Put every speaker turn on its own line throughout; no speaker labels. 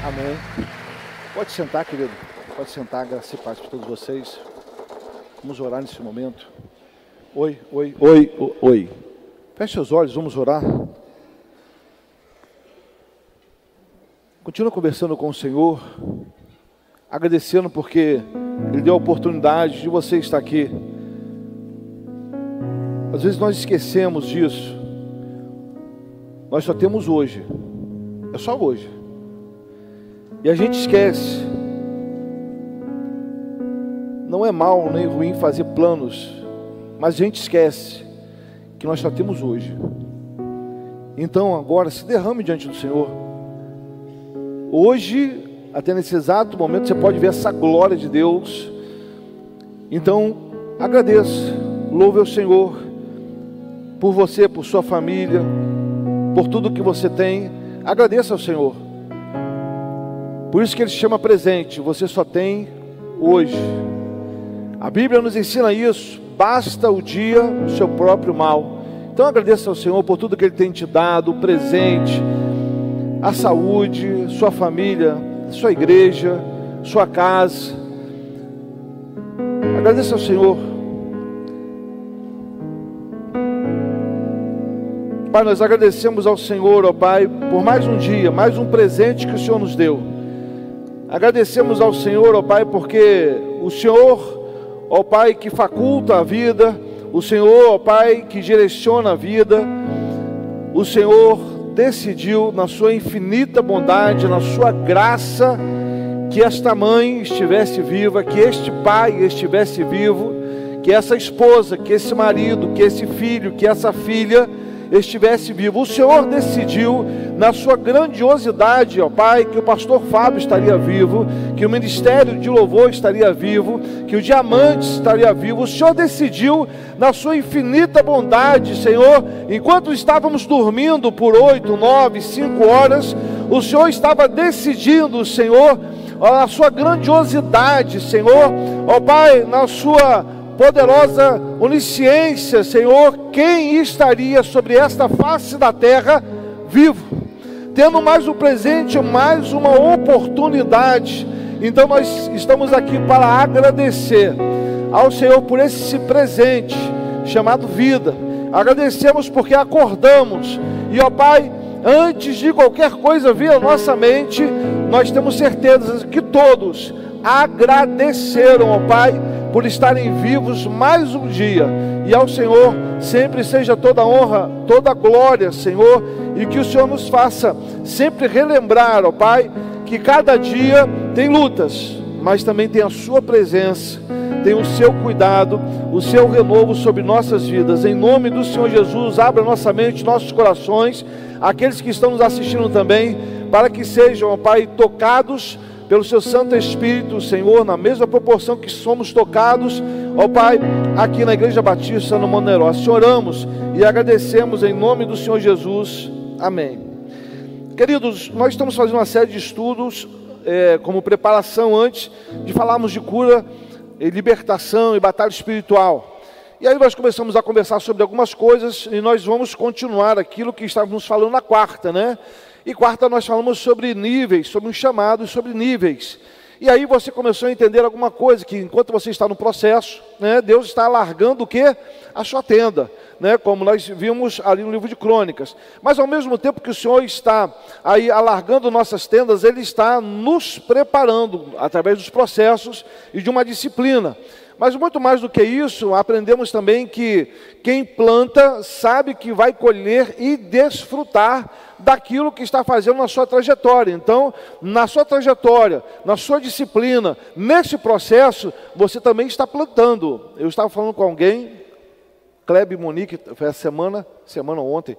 Amém. Pode sentar, querido. Pode sentar, graça e paz para todos vocês. Vamos orar nesse momento. Oi. Feche seus olhos, vamos orar. Continua conversando com o Senhor, agradecendo porque Ele deu a oportunidade de você estar aqui. Às vezes nós esquecemos disso. Nós só temos hoje. É só hoje. E a gente esquece. Não é mal nem ruim fazer planos, mas a gente esquece que nós só temos hoje. Então agora se derrame diante do Senhor. Hoje, até nesse exato momento, você pode ver essa glória de Deus. Então agradeça, louve ao Senhor por você, por sua família, por tudo que você tem. Agradeça ao Senhor. Por isso que Ele se chama presente. Você só tem hoje. A Bíblia nos ensina isso. Basta o dia o seu próprio mal. Então agradeça ao Senhor por tudo que Ele tem te dado, o presente, a saúde, sua família, sua igreja, sua casa. Agradeça ao Senhor. Pai, nós agradecemos ao Senhor, ó Pai, por mais um dia, mais um presente que o Senhor nos deu. Agradecemos ao Senhor, ó Pai, porque o Senhor, ó Pai, que faculta a vida, o Senhor, ó Pai, que direciona a vida, o Senhor decidiu, na sua infinita bondade, na sua graça, que esta mãe estivesse viva, que este pai estivesse vivo, que essa esposa, que esse marido, que esse filho, que essa filha estivesse vivo. O Senhor decidiu, na sua grandiosidade, ó Pai, que o pastor Fábio estaria vivo, que o ministério de louvor estaria vivo, que o diamante estaria vivo. O Senhor decidiu, na sua infinita bondade, Senhor, enquanto estávamos dormindo por 8, 9, 5 horas, o Senhor estava decidindo, Senhor, a sua grandiosidade, Senhor, ó Pai, na sua poderosa onisciência, Senhor, quem estaria sobre esta face da terra vivo, tendo mais um presente, mais uma oportunidade. Então nós estamos aqui para agradecer ao Senhor por esse presente chamado vida. Agradecemos porque acordamos e, ó Pai, antes de qualquer coisa vir à nossa mente, nós temos certeza que todos agradeceram, ó Pai, por estarem vivos mais um dia. E ao Senhor sempre seja toda honra, toda glória, Senhor, e que o Senhor nos faça sempre relembrar, ó Pai, que cada dia tem lutas, mas também tem a sua presença, tem o seu cuidado, o seu renovo sobre nossas vidas. Em nome do Senhor Jesus, abra nossa mente, nossos corações, aqueles que estão nos assistindo também, para que sejam, ó Pai, tocados pelo seu Santo Espírito, Senhor, na mesma proporção que somos tocados, ó Pai, aqui na Igreja Batista no Moneró. Oramos e agradecemos em nome do Senhor Jesus. Amém. Queridos, nós estamos fazendo uma série de estudos, como preparação antes de falarmos de cura, libertação e batalha espiritual. E aí nós começamos a conversar sobre algumas coisas e nós vamos continuar aquilo que estávamos falando na quarta, né? E quarta nós falamos sobre níveis, sobre um chamado e sobre níveis. E aí você começou a entender alguma coisa, que enquanto você está no processo, né, Deus está alargando o quê? A sua tenda, né, como nós vimos ali no livro de Crônicas. Mas ao mesmo tempo que o Senhor está aí alargando nossas tendas, Ele está nos preparando através dos processos e de uma disciplina. Mas muito mais do que isso, aprendemos também que quem planta sabe que vai colher e desfrutar daquilo que está fazendo na sua trajetória. Então, na sua trajetória, na sua disciplina, nesse processo, você também está plantando. Eu estava falando com alguém, Kleber e Monique, foi a semana ontem,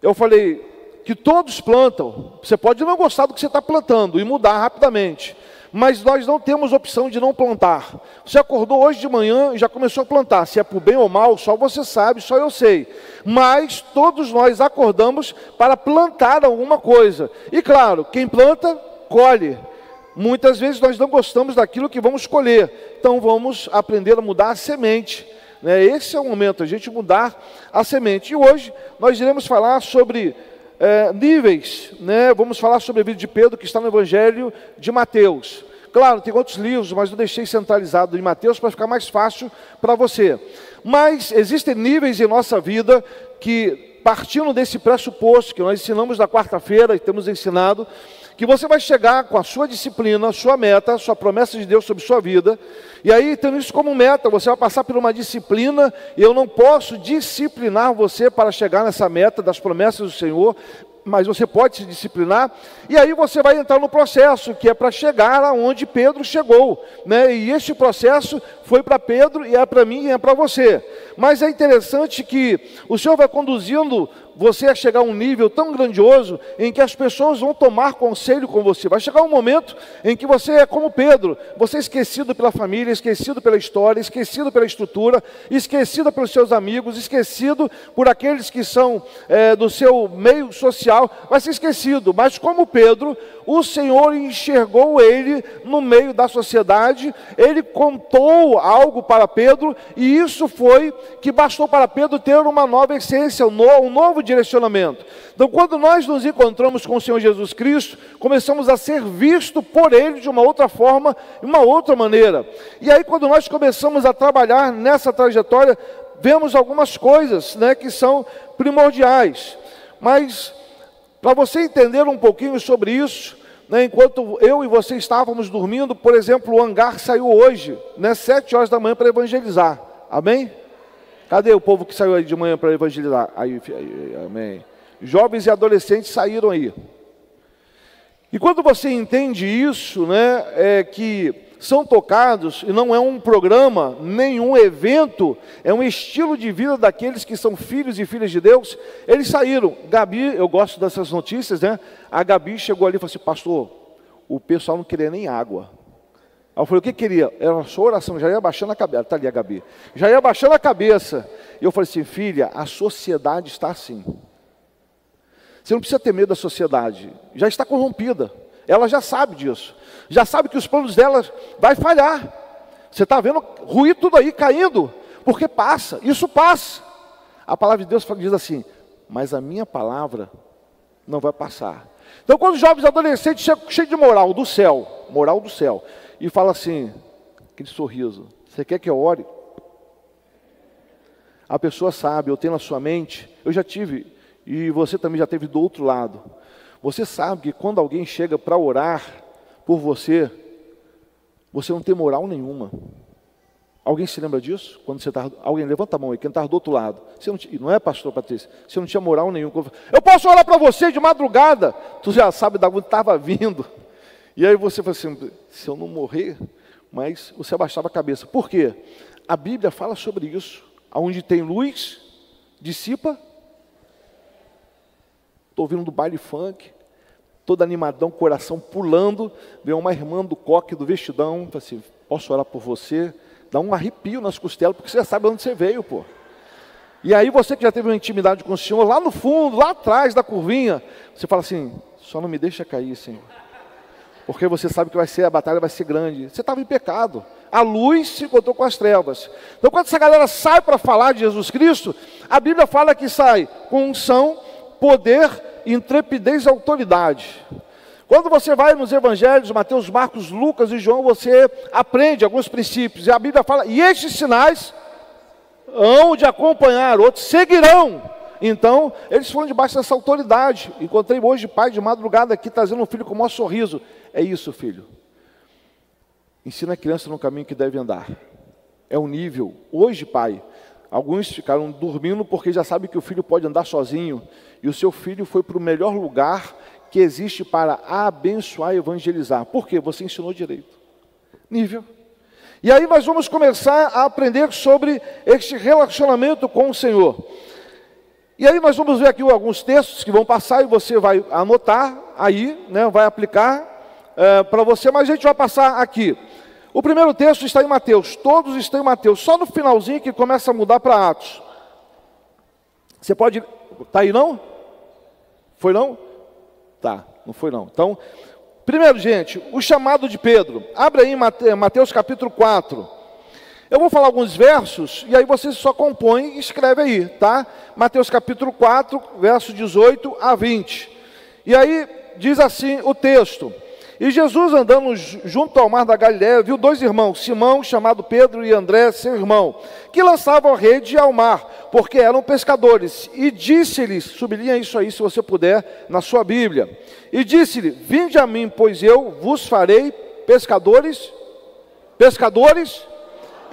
eu falei que todos plantam. Você pode não gostar do que você está plantando e mudar rapidamente, mas nós não temos opção de não plantar. Você acordou hoje de manhã e já começou a plantar. Se é por bem ou mal, só você sabe, só eu sei. Mas todos nós acordamos para plantar alguma coisa. E claro, quem planta, colhe. Muitas vezes nós não gostamos daquilo que vamos colher. Então vamos aprender a mudar a semente. Esse é o momento, a gente mudar a semente. E hoje nós iremos falar sobre níveis, né? Vamos falar sobre a vida de Pedro, que está no Evangelho de Mateus. Claro, tem outros livros, mas eu deixei centralizado em Mateus para ficar mais fácil para você. Mas existem níveis em nossa vida que, partindo desse pressuposto que nós ensinamos na quarta-feira e temos ensinado, que você vai chegar com a sua disciplina, a sua meta, a sua promessa de Deus sobre sua vida, e aí, tendo isso como meta, você vai passar por uma disciplina, e eu não posso disciplinar você para chegar nessa meta das promessas do Senhor, mas você pode se disciplinar, e aí você vai entrar no processo, que é para chegar aonde Pedro chegou, né? E esse processo foi para Pedro, e é para mim, e é para você. Mas é interessante que o Senhor vai conduzindo você a chegar a um nível tão grandioso, em que as pessoas vão tomar conselho com você. Vai chegar um momento em que você é como Pedro, você é esquecido pela família, esquecido pela história, esquecido pela estrutura, esquecido pelos seus amigos, esquecido por aqueles que são do seu meio social, vai ser esquecido. Mas como Pedro, o Senhor enxergou ele no meio da sociedade, ele contou algo para Pedro, e isso foi que bastou para Pedro ter uma nova essência, um novo direcionamento. Então, quando nós nos encontramos com o Senhor Jesus Cristo, começamos a ser vistos por Ele de uma outra forma, de uma outra maneira. E aí, quando nós começamos a trabalhar nessa trajetória, vemos algumas coisas, né, que são primordiais. Mas, para você entender um pouquinho sobre isso, né, enquanto eu e você estávamos dormindo, por exemplo, o hangar saiu hoje, né, 7 horas da manhã para evangelizar. Amém? Cadê o povo que saiu aí de manhã para evangelizar? Aí, amém. Jovens e adolescentes saíram aí. E quando você entende isso, né, que são tocados, e não é um programa, nenhum evento, é um estilo de vida daqueles que são filhos e filhas de Deus, eles saíram. Gabi, eu gosto dessas notícias, né? A Gabi chegou ali e falou assim: pastor, o pessoal não queria nem água. Aí eu falei: o que queria? Era a sua oração, já ia baixando a cabeça. Está ali a Gabi. Já ia baixando a cabeça. E eu falei assim: filha, a sociedade está assim. Você não precisa ter medo da sociedade. Já está corrompida. Ela já sabe disso. Já sabe que os planos dela vai falhar. Você está vendo ruir tudo aí, caindo. Porque passa, isso passa. A palavra de Deus diz assim: mas a minha palavra não vai passar. Então, quando os jovens adolescentes cheios de moral do céu, e fala assim, aquele sorriso: você quer que eu ore? A pessoa sabe, eu tenho na sua mente, eu já tive, e você também já teve do outro lado. Você sabe que quando alguém chega para orar por você, você não tem moral nenhuma. Alguém se lembra disso? Quando você está, alguém levanta a mão aí, quem está do outro lado. Você não é, pastor Patrícia? Você não tinha moral nenhuma. Eu posso orar para você de madrugada. Tu já sabe da onde estava vindo. E aí você fala assim: se eu não morrer, mas você abaixava a cabeça. Por quê? A Bíblia fala sobre isso. Onde tem luz, dissipa. Estou ouvindo do baile funk, todo animadão, coração pulando. Vem uma irmã do coque, do vestidão, fala assim: posso orar por você? Dá um arrepio nas costelas, porque você já sabe de onde você veio, pô. E aí você que já teve uma intimidade com o Senhor, lá no fundo, lá atrás da curvinha, você fala assim: só não me deixa cair, Senhor. Porque você sabe que a batalha vai ser grande. Você estava em pecado. A luz se encontrou com as trevas. Então, quando essa galera sai para falar de Jesus Cristo, a Bíblia fala que sai com unção, poder, intrepidez e autoridade. Quando você vai nos evangelhos, Mateus, Marcos, Lucas e João, você aprende alguns princípios. E a Bíblia fala: e estes sinais hão de acompanhar, outros seguirão. Então, eles foram debaixo dessa autoridade. Encontrei hoje pai de madrugada aqui, trazendo um filho com o maior sorriso. É isso, filho. Ensina a criança no caminho que deve andar. É um nível. Hoje, pai, alguns ficaram dormindo porque já sabem que o filho pode andar sozinho. E o seu filho foi para o melhor lugar que existe para abençoar e evangelizar. Por quê? Você ensinou direito. Nível. E aí nós vamos começar a aprender sobre este relacionamento com o Senhor. E aí nós vamos ver aqui alguns textos que vão passar e você vai anotar aí, né, vai aplicar para você, mas a gente vai passar aqui. O primeiro texto está em Mateus, todos estão em Mateus, só no finalzinho que começa a mudar para Atos. Você pode... Está aí não? Foi não? Tá, não foi não. Então, primeiro, gente, o chamado de Pedro. Abre aí em Mateus capítulo 4. Eu vou falar alguns versos, e aí você só compõe e escreve aí, tá? Mateus capítulo 4, verso 18 a 20. E aí diz assim o texto: E Jesus, andando junto ao mar da Galiléia, viu dois irmãos, Simão, chamado Pedro, e André, seu irmão, que lançavam a rede ao mar, porque eram pescadores. E disse-lhes, sublinha isso aí se você puder, na sua Bíblia. E disse-lhe: Vinde a mim, pois eu vos farei pescadores. Pescadores?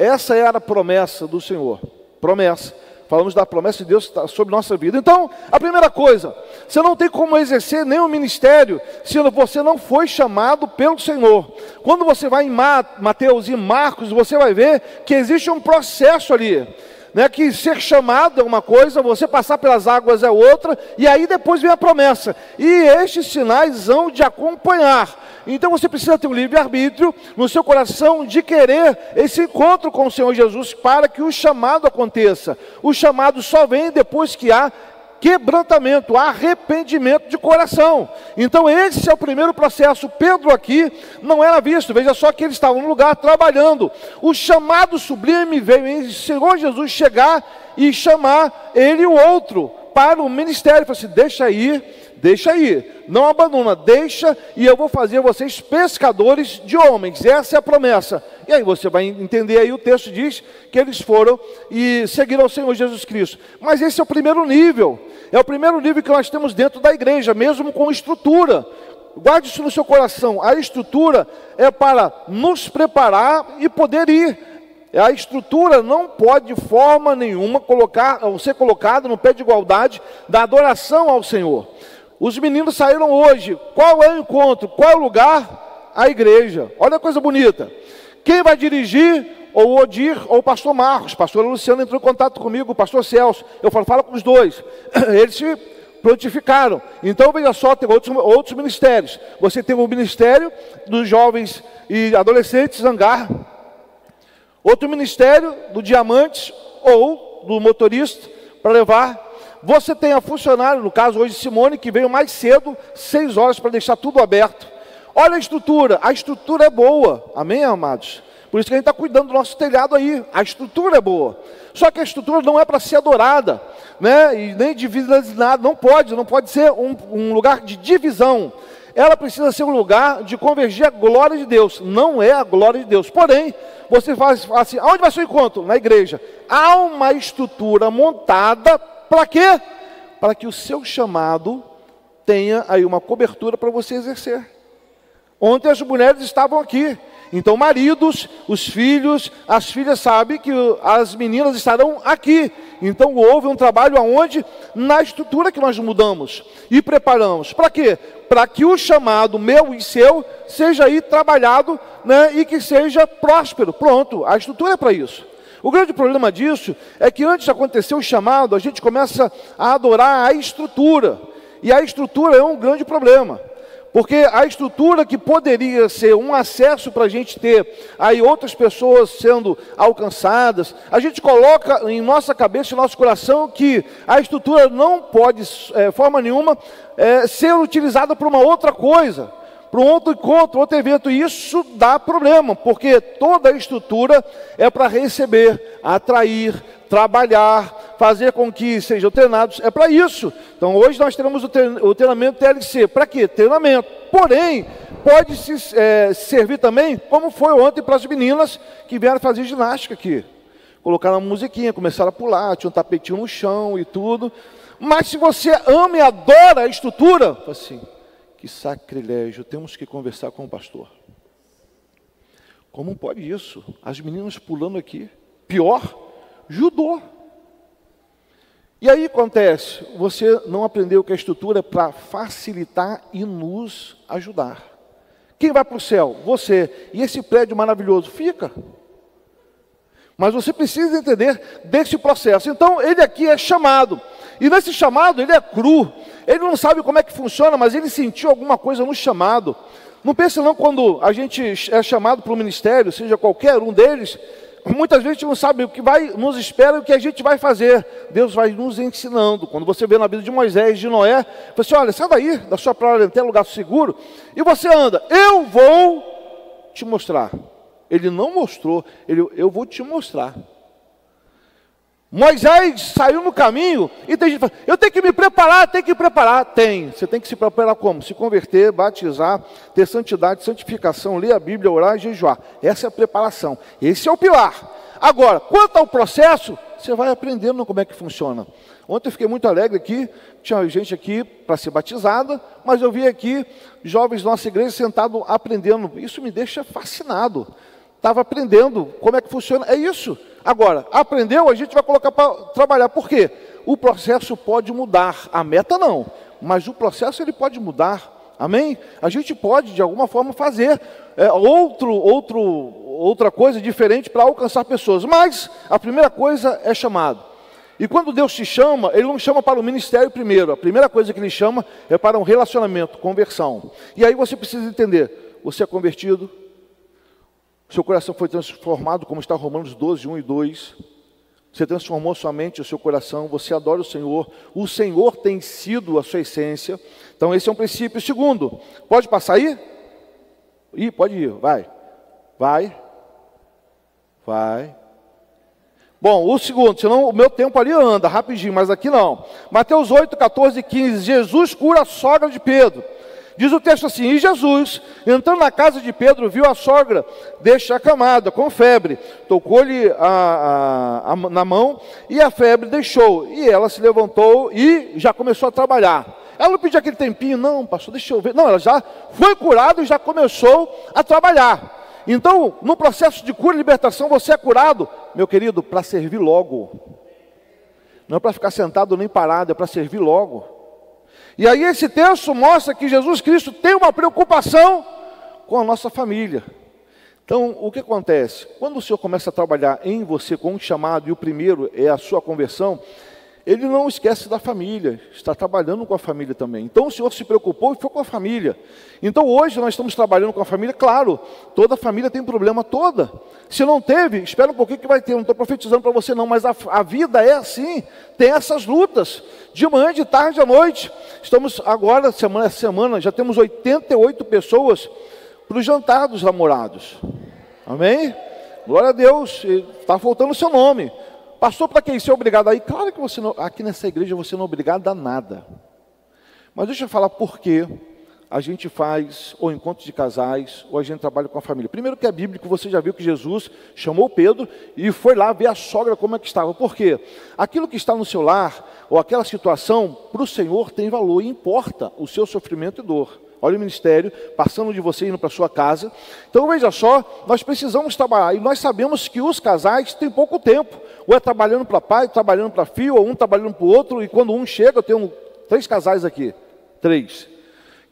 Essa era a promessa do Senhor. Promessa. Falamos da promessa de Deus sobre nossa vida. Então, a primeira coisa, você não tem como exercer nenhum ministério se você não foi chamado pelo Senhor. Quando você vai em Mateus e Marcos, você vai ver que existe um processo ali, né? Que ser chamado é uma coisa, você passar pelas águas é outra, e aí depois vem a promessa. E estes sinais hão de acompanhar. Então você precisa ter um livre-arbítrio no seu coração de querer esse encontro com o Senhor Jesus para que o chamado aconteça. O chamado só vem depois que há quebrantamento, arrependimento de coração. Então esse é o primeiro processo. Pedro aqui não era visto, veja só que ele estava no lugar trabalhando. O chamado sublime veio em Senhor Jesus chegar e chamar ele e o outro para o ministério. Ele falou assim: deixa aí, não abandona, deixa, e eu vou fazer vocês pescadores de homens. Essa é a promessa. E aí você vai entender aí, o texto diz que eles foram e seguiram o Senhor Jesus Cristo. Mas esse é o primeiro nível, é o primeiro nível que nós temos dentro da igreja, mesmo com estrutura. Guarde isso no seu coração, a estrutura é para nos preparar e poder ir. A estrutura não pode de forma nenhuma ser colocada no pé de igualdade da adoração ao Senhor. Os meninos saíram hoje. Qual é o encontro? Qual é o lugar? A igreja. Olha a coisa bonita. Quem vai dirigir? Ou o Odir ou o pastor Marcos. O pastor Luciano entrou em contato comigo, o pastor Celso. Eu falo com os dois. Eles se prontificaram. Então, veja só, tem outros ministérios. Você tem o ministério dos jovens e adolescentes, Zangar. Outro ministério do Diamantes ou do motorista para levar. Você tem a funcionária, no caso hoje Simone, que veio mais cedo, 6 horas, para deixar tudo aberto. Olha a estrutura é boa, amém, amados? Por isso que a gente está cuidando do nosso telhado aí, a estrutura é boa. Só que a estrutura não é para ser adorada, né? E nem divisionada, não pode ser um lugar de divisão. Ela precisa ser um lugar de convergir a glória de Deus, não é a glória de Deus. Porém, você faz assim: aonde vai ser o encontro? Na igreja. Há uma estrutura montada, para quê? Para que o seu chamado tenha aí uma cobertura para você exercer. Ontem as mulheres estavam aqui. Então maridos, os filhos, as filhas sabem que as meninas estarão aqui. Então houve um trabalho aonde? Na estrutura que nós mudamos e preparamos. Para quê? Para que o chamado meu e seu seja aí trabalhado, né, e que seja próspero. Pronto, a estrutura é para isso. O grande problema disso é que antes de acontecer o chamado, a gente começa a adorar a estrutura. E a estrutura é um grande problema. Porque a estrutura que poderia ser um acesso para a gente ter aí outras pessoas sendo alcançadas, a gente coloca em nossa cabeça e nosso coração que a estrutura não pode, de forma nenhuma, ser utilizada para uma outra coisa, para um outro encontro, outro evento. E isso dá problema, porque toda a estrutura é para receber, atrair, trabalhar, fazer com que sejam treinados, é para isso. Então hoje nós teremos o treinamento TLC, para quê? Treinamento. Porém, pode se servir também, como foi ontem para as meninas que vieram fazer ginástica aqui. Colocaram uma musiquinha, começaram a pular, tinha um tapetinho no chão e tudo. Mas se você ama e adora a estrutura, assim, que sacrilégio, temos que conversar com o pastor. Como pode isso? As meninas pulando aqui. Pior, judô. E aí acontece, você não aprendeu que a estrutura é para facilitar e nos ajudar. Quem vai para o céu? Você. E esse prédio maravilhoso fica. Mas você precisa entender desse processo. Então ele aqui é chamado. E nesse chamado ele é cru. Ele não sabe como é que funciona, mas ele sentiu alguma coisa no chamado. Não pense não, quando a gente é chamado para o ministério, seja qualquer um deles, muitas vezes a gente não sabe o que nos espera e o que a gente vai fazer. Deus vai nos ensinando. Quando você vê na vida de Moisés, de Noé, você assim: olha, sai daí da sua parentela, lugar seguro, e você anda. Eu vou te mostrar. Ele não mostrou, eu vou te mostrar. Moisés saiu no caminho e tem gente que fala, eu tenho que me preparar, Tem, você tem que se preparar como? Se converter, batizar, ter santidade, santificação, ler a Bíblia, orar e jejuar. Essa é a preparação, esse é o pilar. Agora, quanto ao processo, você vai aprendendo como é que funciona. Ontem eu fiquei muito alegre aqui, tinha gente aqui para ser batizada, mas eu vi aqui jovens da nossa igreja sentados aprendendo. Isso me deixa fascinado. Estava aprendendo como é que funciona, é isso. Agora, aprendeu, a gente vai colocar para trabalhar. Por quê? O processo pode mudar, a meta não, mas o processo ele pode mudar. Amém? A gente pode, de alguma forma, fazer outra coisa diferente para alcançar pessoas. Mas a primeira coisa é chamado. E quando Deus te chama, Ele não chama para o ministério primeiro. A primeira coisa que Ele chama é para um relacionamento, conversão. E aí você precisa entender, você é convertido, seu coração foi transformado, como está Romanos 12, 1 e 2. Você transformou sua mente, o seu coração, você adora o Senhor tem sido a sua essência. Então esse é um princípio. Segundo, pode passar aí? Pode ir, vai. Bom, o segundo, senão o meu tempo ali anda rapidinho, mas aqui não. Mateus 8, 14 e 15, Jesus cura a sogra de Pedro. Diz o texto assim, e Jesus, entrando na casa de Pedro, viu a sogra acamada, com febre. Tocou-lhe na mão e a febre deixou. E ela se levantou e já começou a trabalhar. Ela não pediu aquele tempinho, não, pastor, deixa eu ver. Não, ela já foi curada e já começou a trabalhar. Então, no processo de cura e libertação, você é curado, meu querido, para servir logo. Não é para ficar sentado nem parado, é para servir logo. E aí esse texto mostra que Jesus Cristo tem uma preocupação com a nossa família. Então, o que acontece? Quando o Senhor começa a trabalhar em você com um chamado, e o primeiro é a sua conversão, Ele não esquece da família, está trabalhando com a família também. Então o Senhor se preocupou e foi com a família. Então hoje nós estamos trabalhando com a família, claro, toda família tem problema, toda. Se não teve, espera um pouquinho que vai ter, não estou profetizando para você não, mas a vida é assim, tem essas lutas, de manhã, de tarde, à noite. Estamos agora, essa semana, já temos 88 pessoas para o jantar dos namorados. Amém? Glória a Deus, está faltando o seu nome. Pastor, para quem? Você é obrigado a ir? Claro que você não, aqui nessa igreja você não é obrigado a nada. Mas deixa eu falar por que a gente faz ou encontros de casais, ou a gente trabalha com a família. Primeiro que é bíblico, você já viu que Jesus chamou Pedro e foi lá ver a sogra como é que estava. Por quê? Aquilo que está no seu lar, ou aquela situação, para o Senhor tem valor e importa o seu sofrimento e dor. Olha o ministério, passando de você indo para a sua casa. Então veja só, nós precisamos trabalhar. E nós sabemos que os casais têm pouco tempo. Ou é trabalhando para pai, trabalhando para filho, ou um trabalhando para o outro. E quando um chega, eu tenho 3 casais aqui. 3.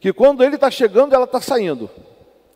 Que quando ele está chegando, ela está saindo.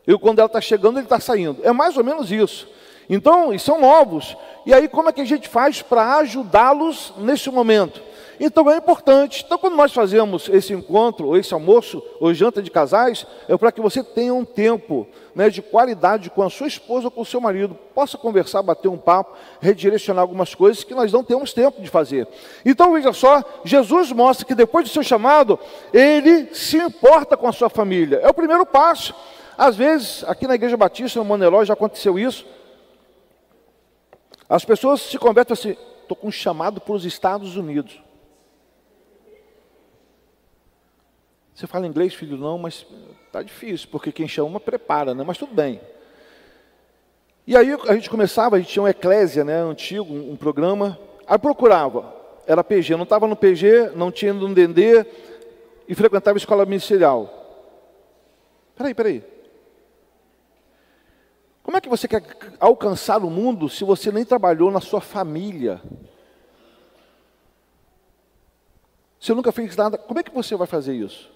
E quando ela está chegando, ele está saindo. É mais ou menos isso. Então, e são novos. E aí como é que a gente faz para ajudá-los nesse momento? Então é importante. Então quando nós fazemos esse encontro, ou esse almoço, ou janta de casais, é para que você tenha um tempo, né, de qualidade com a sua esposa ou com o seu marido. Possa conversar, bater um papo, redirecionar algumas coisas que nós não temos tempo de fazer. Então veja só, Jesus mostra que depois do seu chamado, Ele se importa com a sua família. É o primeiro passo. Às vezes, aqui na Igreja Batista, no Moneló, já aconteceu isso. As pessoas se convertem assim, estou com um chamado para os Estados Unidos. Você fala inglês, filho? Não, mas está difícil, porque quem chama prepara, né? Mas tudo bem. E aí a gente começava, a gente tinha um Eclésia, né, antigo, um programa, aí procurava, era PG, não estava no PG, não tinha no DND, e frequentava a escola ministerial. Peraí. Como é que você quer alcançar o mundo se você nem trabalhou na sua família? Você nunca fez nada, como é que você vai fazer isso?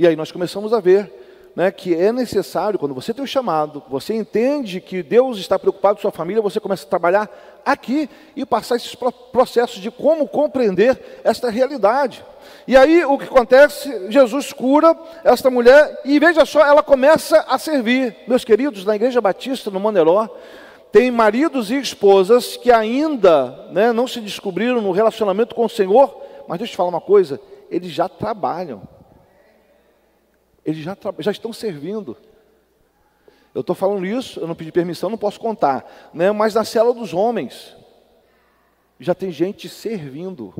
E aí nós começamos a ver, né, que é necessário, quando você tem o chamado, você entende que Deus está preocupado com sua família, você começa a trabalhar aqui e passar esses processos de como compreender esta realidade. E aí o que acontece? Jesus cura esta mulher e veja só, ela começa a servir. Meus queridos, na Igreja Batista, no Moneló, tem maridos e esposas que ainda, né, não se descobriram no relacionamento com o Senhor, mas deixa eu te falar uma coisa, eles já trabalham. Eles já estão servindo. Eu estou falando isso, eu não pedi permissão, não posso contar, né? Mas na célula dos homens, já tem gente servindo.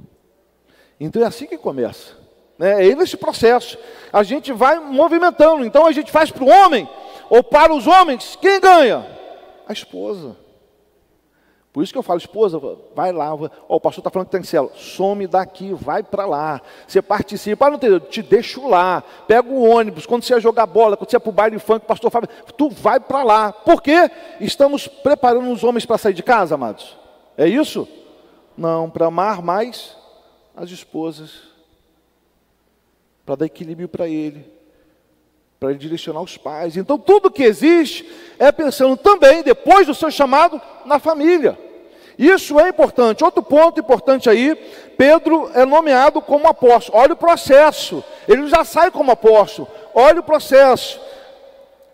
Então é assim que começa, né? É nesse processo, a gente vai movimentando. Então a gente faz para o homem, ou para os homens, quem ganha? A esposa. Por isso que eu falo, esposa, vai lá, o pastor está falando que tem célula, some daqui, vai para lá, você participa, não tem, te deixo lá, pega o ônibus, quando você ia jogar bola, quando você ia para o baile funk, o pastor fala, tu vai para lá. Por quê? Estamos preparando os homens para sair de casa, amados? É isso? Não, para amar mais as esposas, para dar equilíbrio para ele direcionar os pais. Então tudo que existe é pensando também, depois do seu chamado, na família. Isso é importante. Outro ponto importante aí, Pedro é nomeado como apóstolo. Olha o processo, ele já sai como apóstolo. Olha o processo.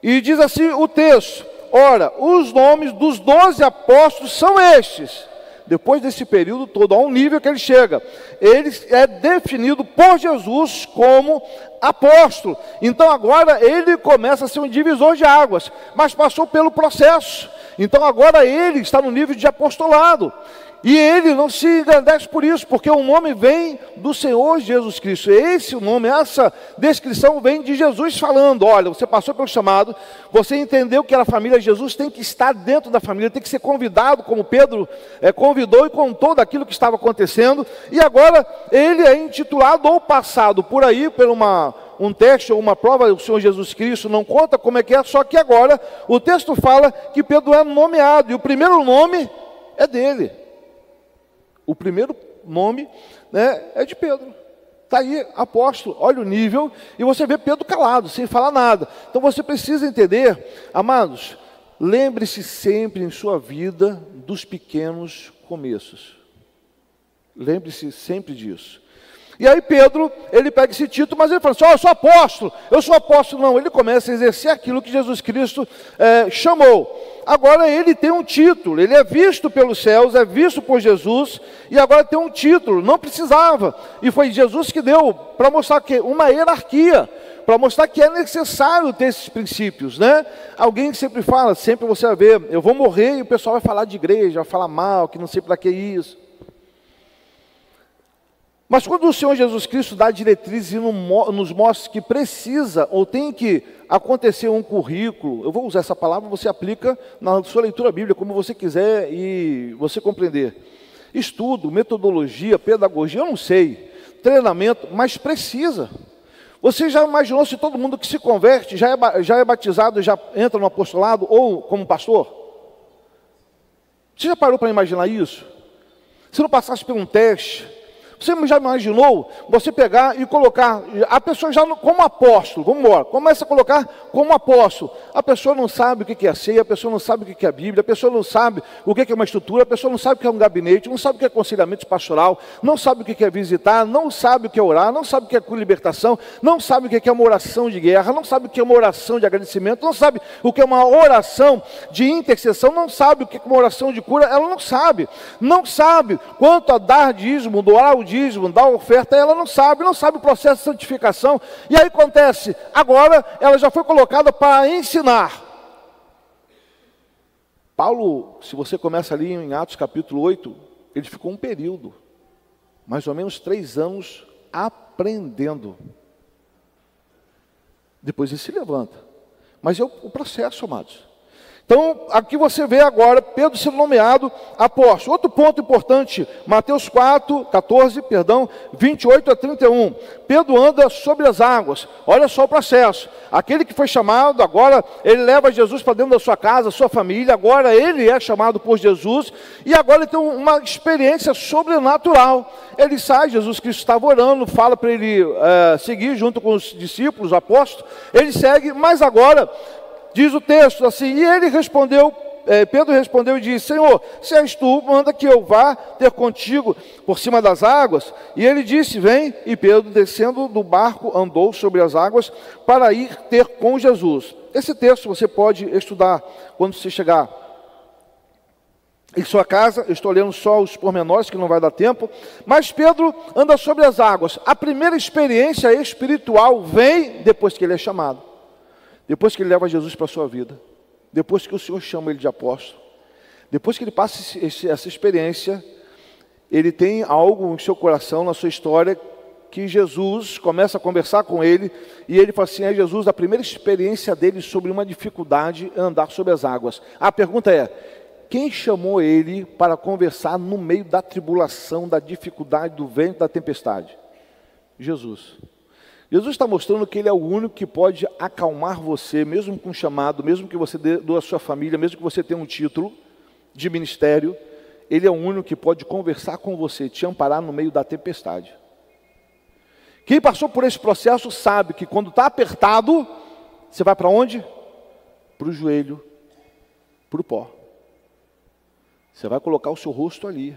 E diz assim o texto: ora, os nomes dos 12 apóstolos são estes. Depois desse período todo, a um nível que ele chega, ele é definido por Jesus como apóstolo. Então agora ele começa a ser um divisor de águas, mas passou pelo processo. Então agora ele está no nível de apostolado. E ele não se engrandece por isso, porque o nome vem do Senhor Jesus Cristo. Esse nome, essa descrição vem de Jesus falando: olha, você passou pelo chamado, você entendeu que a família de Jesus tem que estar dentro da família, tem que ser convidado, como Pedro convidou e contou daquilo que estava acontecendo. E agora ele é intitulado ou passado por aí, por um teste ou uma prova, o Senhor Jesus Cristo não conta como é que é, só que agora o texto fala que Pedro é nomeado, e o primeiro nome é dele. O primeiro nome, né, é de Pedro. Está aí, apóstolo, olha o nível, e você vê Pedro calado, sem falar nada. Então você precisa entender, amados, lembre-se sempre em sua vida dos pequenos começos. Lembre-se sempre disso. E aí Pedro, ele pega esse título, mas ele fala assim: eu sou apóstolo. Não, ele começa a exercer aquilo que Jesus Cristo chamou. Agora ele tem um título, ele é visto pelos céus, é visto por Jesus, e agora tem um título, não precisava. E foi Jesus que deu, para mostrar que uma hierarquia, para mostrar que é necessário ter esses princípios, né? Alguém que sempre fala, sempre você vai ver, eu vou morrer e o pessoal vai falar de igreja, vai falar mal, que não sei para que isso. Mas quando o Senhor Jesus Cristo dá diretrizes e nos mostra que precisa ou tem que acontecer um currículo, eu vou usar essa palavra, você aplica na sua leitura bíblica, como você quiser e você compreender. Estudo, metodologia, pedagogia, eu não sei, treinamento, mas precisa. Você já imaginou se todo mundo que se converte, já é batizado, já entra no apostolado ou como pastor? Você já parou para imaginar isso? Se não passasse por um teste, você já imaginou você pegar e colocar a pessoa já como apóstolo? Vamos embora, começa a colocar como apóstolo. A pessoa não sabe o que é ceia, a pessoa não sabe o que é a Bíblia, a pessoa não sabe o que é uma estrutura, a pessoa não sabe o que é um gabinete, não sabe o que é aconselhamento pastoral, não sabe o que é visitar, não sabe o que é orar, não sabe o que é libertação, não sabe o que é uma oração de guerra, não sabe o que é uma oração de agradecimento, não sabe o que é uma oração de intercessão, não sabe o que é uma oração de cura, ela não sabe quanto a dar dízimo, doar o dízimo, dar oferta, ela não sabe o processo de santificação. E aí acontece, agora ela já foi colocada para ensinar. Paulo, se você começa ali em Atos capítulo 8, ele ficou um período, mais ou menos 3 anos, aprendendo. Depois ele se levanta. Mas é o processo, amados. Então, aqui você vê agora Pedro sendo nomeado apóstolo. Outro ponto importante, Mateus 28 a 31. Pedro anda sobre as águas. Olha só o processo. Aquele que foi chamado, agora ele leva Jesus para dentro da sua casa, sua família. Agora ele é chamado por Jesus. E agora ele tem uma experiência sobrenatural. Ele sai, Jesus Cristo estava orando, fala para ele seguir junto com os discípulos, os apóstolos. Ele segue, mas agora... diz o texto assim, e ele respondeu, Pedro respondeu e disse: Senhor, se és tu, manda que eu vá ter contigo por cima das águas. E ele disse: vem. E Pedro, descendo do barco, andou sobre as águas para ir ter com Jesus. Esse texto você pode estudar quando você chegar em sua casa. Eu estou lendo só os pormenores, que não vai dar tempo. Mas Pedro anda sobre as águas. A primeira experiência espiritual vem depois que ele é chamado. Depois que ele leva Jesus para a sua vida. depois que o Senhor chama ele de apóstolo, depois que ele passa essa experiência, ele tem algo em seu coração, na sua história, que Jesus começa a conversar com ele, e ele fala assim, Jesus, a primeira experiência dele sobre uma dificuldade é andar sobre as águas. A pergunta é, quem chamou ele para conversar no meio da tribulação, da dificuldade, do vento, da tempestade? Jesus. Jesus está mostrando que ele é o único que pode acalmar você, mesmo com um chamado, mesmo que você dê a sua família, mesmo que você tenha um título de ministério, ele é o único que pode conversar com você, te amparar no meio da tempestade. Quem passou por esse processo sabe que quando está apertado, você vai para onde? Para o joelho, para o pó. Você vai colocar o seu rosto ali.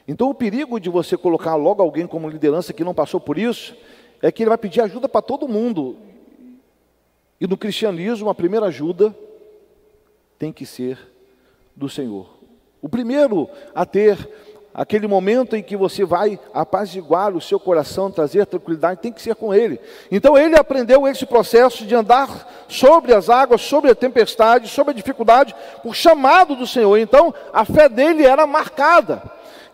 Então o perigo de você colocar logo alguém como liderança que não passou por isso, é que ele vai pedir ajuda para todo mundo. E no cristianismo, a primeira ajuda tem que ser do Senhor. O primeiro a ter aquele momento em que você vai apaziguar o seu coração, trazer tranquilidade, tem que ser com Ele. Então ele aprendeu esse processo de andar sobre as águas, sobre a tempestade, sobre a dificuldade, por chamado do Senhor. Então a fé dele era marcada.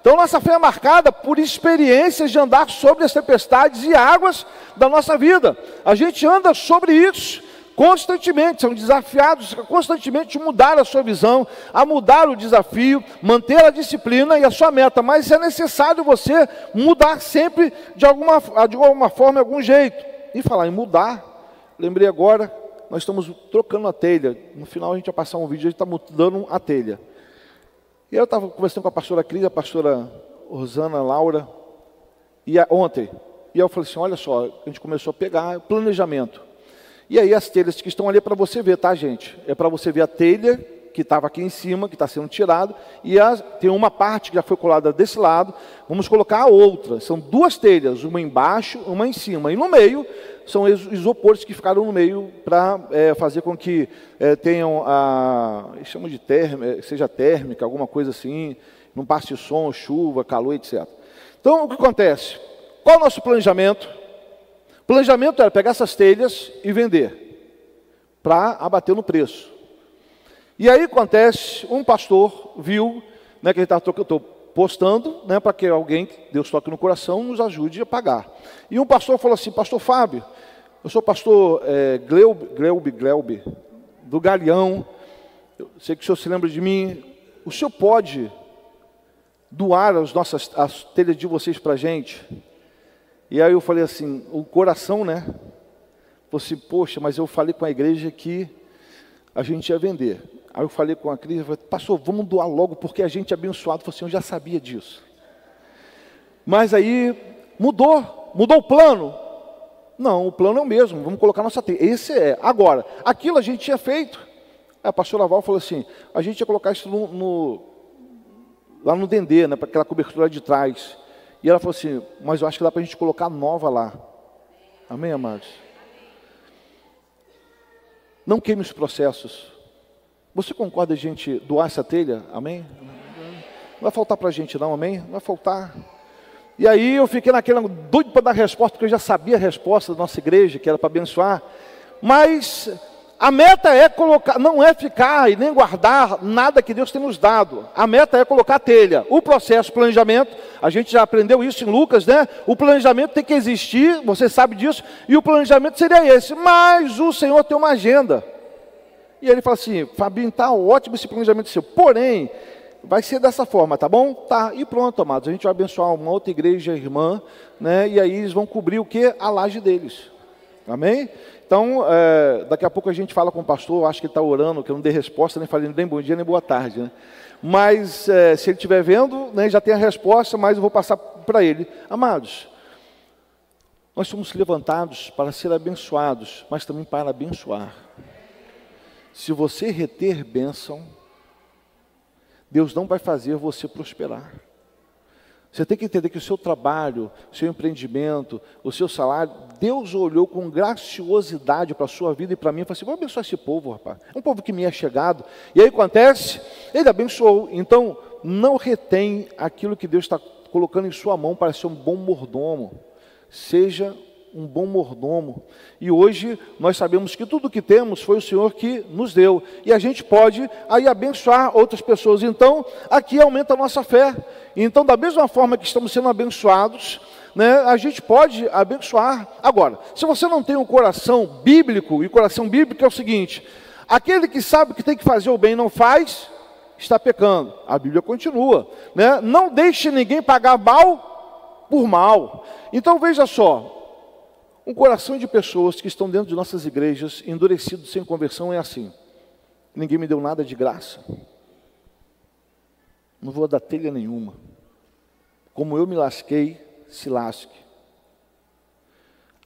Então nossa fé é marcada por experiências de andar sobre as tempestades e águas da nossa vida. A gente anda sobre isso constantemente, são desafiados constantemente a mudar a sua visão, a mudar o desafio, manter a disciplina e a sua meta, mas é necessário você mudar sempre de alguma forma, de algum jeito. E falar em mudar, lembrei agora, nós estamos trocando a telha, no final a gente vai passar um vídeo, a gente está mudando a telha. E eu estava conversando com a pastora Cris, a pastora Rosana, Laura, ontem, e eu falei assim, olha só, a gente começou a pegar planejamento. E aí as telhas que estão ali é para você ver, tá, gente? É para você ver a telha que estava aqui em cima, que está sendo tirada, e tem uma parte que já foi colada desse lado, vamos colocar a outra. São duas telhas, uma embaixo, uma em cima. E no meio, são isopores que ficaram no meio para fazer com que tenham chamam de seja térmica, alguma coisa assim, não passe som, chuva, calor, etc. Então, o que acontece? Qual é o nosso planejamento? O planejamento era pegar essas telhas e vender, para abater no preço. E aí acontece, um pastor viu, né, que ele estou postando, né, para que alguém, Deus toque no coração, nos ajude a pagar. E um pastor falou assim, pastor Fábio, eu sou pastor Gleubi, do Galeão, eu sei que o senhor se lembra de mim, o senhor pode doar as telhas de vocês para a gente? E aí eu falei assim, o coração, né? Falei assim, poxa, mas eu falei com a igreja que a gente ia vender. Aí eu falei com a Cris, eu falei, pastor, vamos doar logo, porque a gente é abençoado. Eu falei assim, eu já sabia disso. Mas aí, mudou o plano? Não, o plano é o mesmo, vamos colocar nossa telha. Esse é. Agora, aquilo a gente tinha feito. Aí a pastora Val falou assim, a gente ia colocar isso lá no dendê, né, para aquela cobertura de trás. E ela falou assim, mas eu acho que dá para a gente colocar nova lá. Amém, amados? Não queime os processos. Você concorda a gente doar essa telha? Amém? Não vai faltar para a gente não, amém? Não vai faltar. E aí eu fiquei naquela doido para dar resposta, porque eu já sabia a resposta da nossa igreja, que era para abençoar. Mas a meta é colocar, não é ficar e nem guardar nada que Deus tem nos dado. A meta é colocar a telha. O processo, o planejamento, a gente já aprendeu isso em Lucas, né? O planejamento tem que existir, você sabe disso, e o planejamento seria esse. Mas o Senhor tem uma agenda. E ele fala assim, Fabinho, está ótimo esse planejamento seu, porém, vai ser dessa forma, tá bom? Tá, e pronto, amados, a gente vai abençoar uma outra igreja irmã, né? E aí eles vão cobrir o quê? A laje deles. Amém? Então, daqui a pouco a gente fala com o pastor, acho que ele está orando, que eu não dei resposta, nem falei nem bom dia, nem boa tarde, né? Mas, se ele estiver vendo, né, já tem a resposta, mas eu vou passar para ele. Amados, nós somos levantados para ser abençoados, mas também para abençoar. Se você reter bênção, Deus não vai fazer você prosperar. Você tem que entender que o seu trabalho, o seu empreendimento, o seu salário, Deus olhou com graciosidade para a sua vida e para mim e falou assim, vou abençoar esse povo, rapaz. É um povo que me é chegado. E aí acontece, ele abençoou. Então, não retém aquilo que Deus está colocando em sua mão para ser um bom mordomo. Seja um bom mordomo. E hoje nós sabemos que tudo o que temos foi o Senhor que nos deu. E a gente pode aí abençoar outras pessoas. Então, aqui aumenta a nossa fé. Então, da mesma forma que estamos sendo abençoados, né, a gente pode abençoar. Agora, se você não tem um coração bíblico, e coração bíblico é o seguinte: aquele que sabe que tem que fazer o bem e não faz, está pecando. A Bíblia continua, né? Não deixe ninguém pagar mal por mal. Então veja só, um coração de pessoas que estão dentro de nossas igrejas, endurecidos sem conversão, é assim: ninguém me deu nada de graça, não vou dar telha nenhuma, como eu me lasquei, se lasque.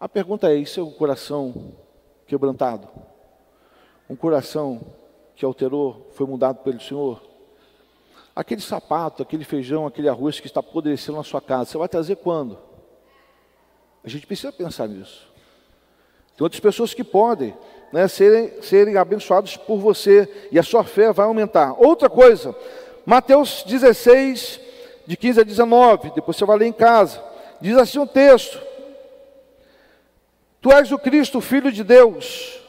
A pergunta é: isso é um coração quebrantado? Um coração que alterou, foi mudado pelo Senhor? Aquele sapato, aquele feijão, aquele arroz que está apodrecendo na sua casa, você vai trazer quando? A gente precisa pensar nisso. Tem outras pessoas que podem, né, serem abençoados por você, e a sua fé vai aumentar. Outra coisa, Mateus 16, de 15 a 19, depois você vai ler em casa. Diz assim um texto: Tu és o Cristo, Filho de Deus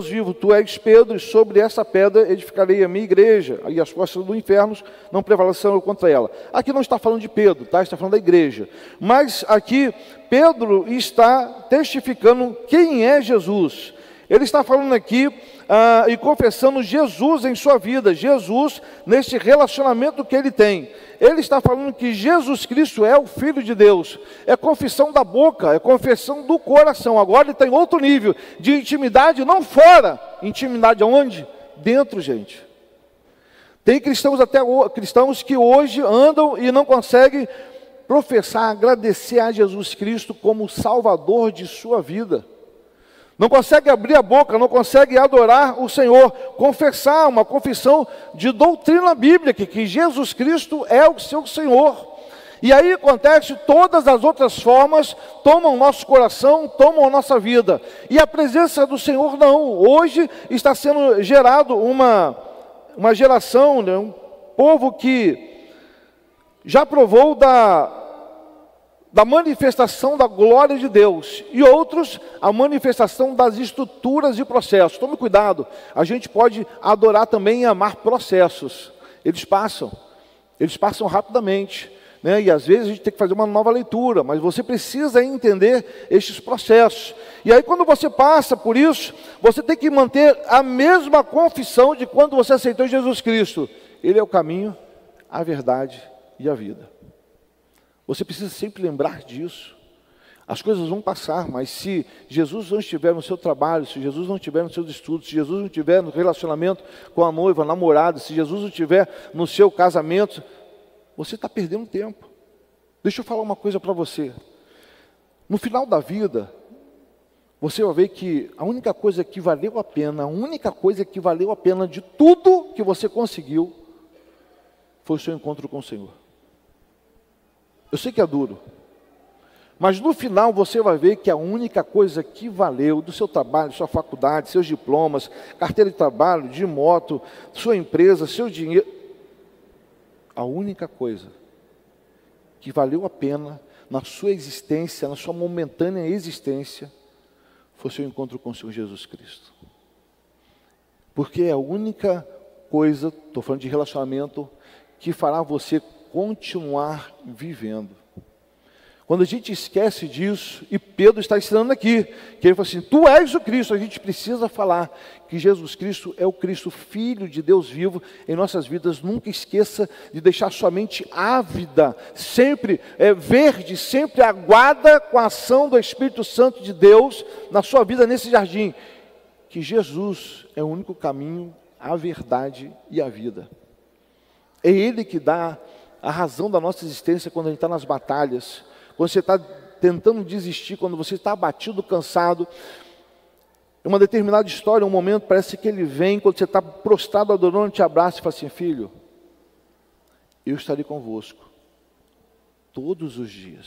vivo, tu és Pedro, e sobre essa pedra edificarei a minha igreja, e as portas do inferno não prevalecerão contra ela. Aqui não está falando de Pedro, tá? Está falando da igreja. Mas aqui Pedro está testificando quem é Jesus. Ele está falando aqui e confessando Jesus em sua vida, Jesus nesse relacionamento que ele tem. Ele está falando que Jesus Cristo é o Filho de Deus. É confissão da boca, é confissão do coração. Agora ele tem outro nível de intimidade, não fora. Intimidade aonde? Dentro, gente. Tem cristãos cristãos que hoje andam e não conseguem professar, agradecer a Jesus Cristo como Salvador de sua vida. Não consegue abrir a boca, não consegue adorar o Senhor, confessar uma confissão de doutrina bíblica, que Jesus Cristo é o seu Senhor. E aí acontece, todas as outras formas tomam nosso coração, tomam a nossa vida. E a presença do Senhor não. Hoje está sendo gerado uma geração, né, um povo que já provou da manifestação da glória de Deus, e outros a manifestação das estruturas e processos. Tome cuidado, a gente pode adorar também e amar processos. Eles passam rapidamente, né? E às vezes a gente tem que fazer uma nova leitura, mas você precisa entender estes processos. E aí, quando você passa por isso, você tem que manter a mesma confissão de quando você aceitou Jesus Cristo. Ele é o caminho, a verdade e a vida. Você precisa sempre lembrar disso. As coisas vão passar, mas se Jesus não estiver no seu trabalho, se Jesus não estiver nos seus estudos, se Jesus não estiver no relacionamento com a noiva, a namorada, se Jesus não estiver no seu casamento, você está perdendo tempo. Deixa eu falar uma coisa para você. No final da vida, você vai ver que a única coisa que valeu a pena, de tudo que você conseguiu, foi o seu encontro com o Senhor. Eu sei que é duro, mas no final você vai ver que a única coisa que valeu do seu trabalho, sua faculdade, seus diplomas, carteira de trabalho, de moto, sua empresa, seu dinheiro, a única coisa que valeu a pena na sua existência, na sua momentânea existência, foi o seu encontro com o Senhor Jesus Cristo. Porque é a única coisa, estou falando de relacionamento, que fará você continuar vivendo. Quando a gente esquece disso, e Pedro está ensinando aqui, que ele falou assim: tu és o Cristo. A gente precisa falar que Jesus Cristo é o Cristo, Filho de Deus vivo em nossas vidas. Nunca esqueça de deixar sua mente ávida, sempre verde, sempre aguada com a ação do Espírito Santo de Deus na sua vida nesse jardim. Que Jesus é o único caminho, a verdade e a vida. É Ele que dá a razão da nossa existência quando a gente está nas batalhas, quando você está tentando desistir, quando você está abatido, cansado. Em uma determinada história, um momento, parece que Ele vem, quando você está prostrado, adorando, te abraça e fala assim: filho, eu estarei convosco todos os dias,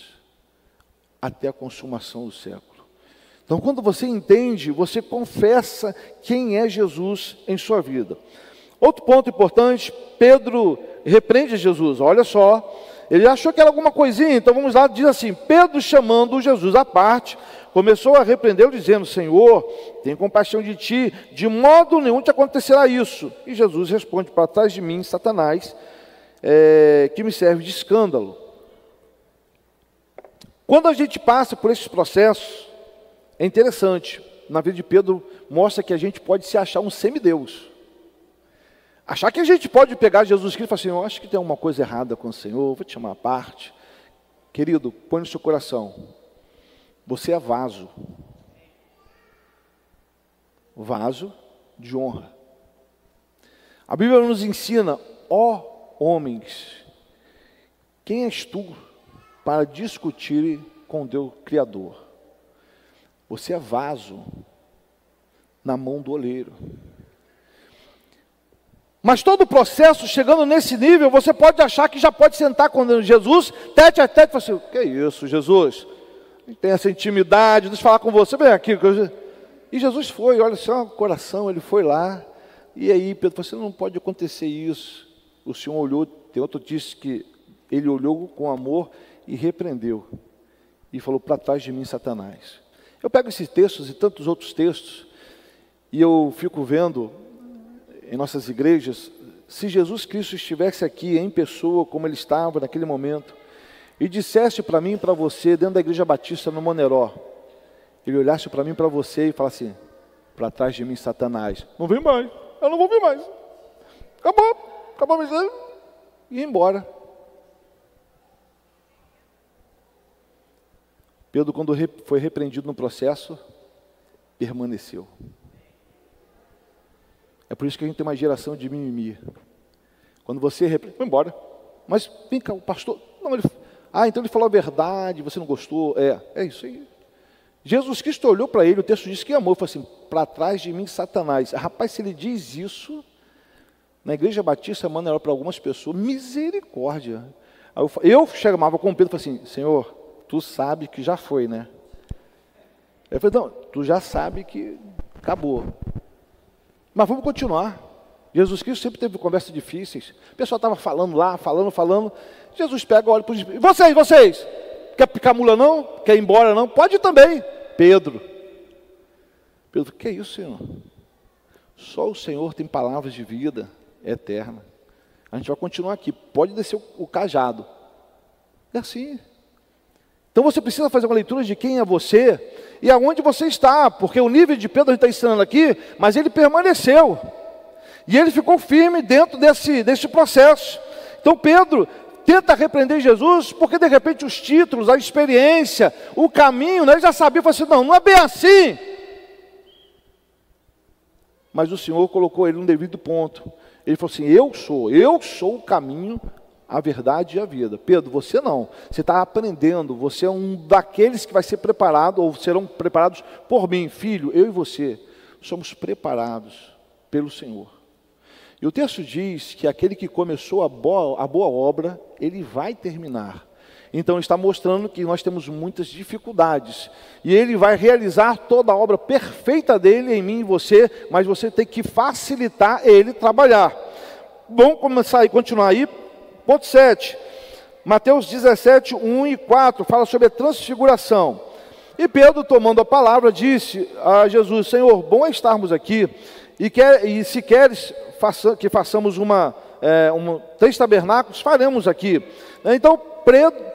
até a consumação do século. Então, quando você entende, você confessa quem é Jesus em sua vida. Outro ponto importante, Pedro repreende Jesus. Olha só, Ele achou que era alguma coisinha, então vamos lá, diz assim: Pedro, chamando Jesus à parte, começou a repreendê-lo, dizendo: Senhor, tenha compaixão de ti, de modo nenhum te acontecerá isso. E Jesus responde: para trás de mim, Satanás, que me serve de escândalo. Quando a gente passa por esses processos, é interessante, na vida de Pedro, mostra que a gente pode se achar um semideus. Achar que a gente pode pegar Jesus Cristo e falar assim: eu acho que tem alguma coisa errada com o Senhor, vou te chamar à parte. Querido, põe no seu coração, você é vaso. Vaso de honra. A Bíblia nos ensina: ó homens, quem és tu para discutir com Deus Criador? Você é vaso na mão do oleiro. Mas todo o processo, chegando nesse nível, você pode achar que já pode sentar com Jesus, tete a tete, e falar assim: que isso, Jesus? Tem essa intimidade, deixa eu falar com você, vem aqui. E Jesus foi, olha só o coração, ele foi lá. E aí Pedro falou assim: não pode acontecer isso. O Senhor olhou, tem outro diz que ele olhou com amor e repreendeu. E falou: para trás de mim, Satanás. Eu pego esses textos e tantos outros textos, e eu fico vendo em nossas igrejas, se Jesus Cristo estivesse aqui em pessoa, como ele estava naquele momento, e dissesse para mim e para você, dentro da igreja batista no Moneró, ele olhasse para mim e para você e falasse assim: para trás de mim, Satanás, não vem mais, eu não vou vir mais, acabou mesmo, e ia embora. Pedro, quando foi repreendido no processo, permaneceu. É por isso que a gente tem uma geração de mimimi. Quando você repreende, vai embora. Mas vem cá, o pastor, não, então ele falou a verdade, você não gostou. É isso aí. Jesus Cristo olhou para ele, o texto diz que amou, falou assim: para trás de mim, Satanás. Rapaz, se ele diz isso, na igreja batista, mano, era para algumas pessoas, misericórdia. Aí eu chamava com Pedro e falei assim: Senhor, tu sabe que já foi, né? Ele falou: não, tu já sabe que acabou. Mas vamos continuar. Jesus Cristo sempre teve conversas difíceis. O pessoal estava falando lá, falando. Jesus pega, olha para os... Vocês, quer picar mula não? Quer ir embora não? Pode ir também. Pedro, que é isso, Senhor? Só o Senhor tem palavras de vida eterna. A gente vai continuar aqui. Pode descer o cajado. É assim. Então você precisa fazer uma leitura de quem é você e aonde você está, porque o nível de Pedro a gente está ensinando aqui, mas ele permaneceu. E ele ficou firme dentro desse processo. Então Pedro tenta repreender Jesus, porque de repente os títulos, a experiência, o caminho, né, ele já sabia, falou assim: não é bem assim. Mas o Senhor colocou ele no devido ponto. Ele falou assim: eu sou o caminho, a verdade e a vida. Pedro, você não. Você está aprendendo, você é um daqueles que vai ser preparado, ou serão preparados por mim. Filho, eu e você somos preparados pelo Senhor. E o texto diz que aquele que começou a boa obra, ele vai terminar. Então está mostrando que nós temos muitas dificuldades. E ele vai realizar toda a obra perfeita dele em mim e você, mas você tem que facilitar ele trabalhar. Vamos começar e continuar aí. Ponto 7, Mateus 17, 1 e 4, fala sobre a transfiguração. E Pedro, tomando a palavra, disse a Jesus: Senhor, bom é estarmos aqui, e se queres que façamos 3 tabernáculos, faremos aqui. Então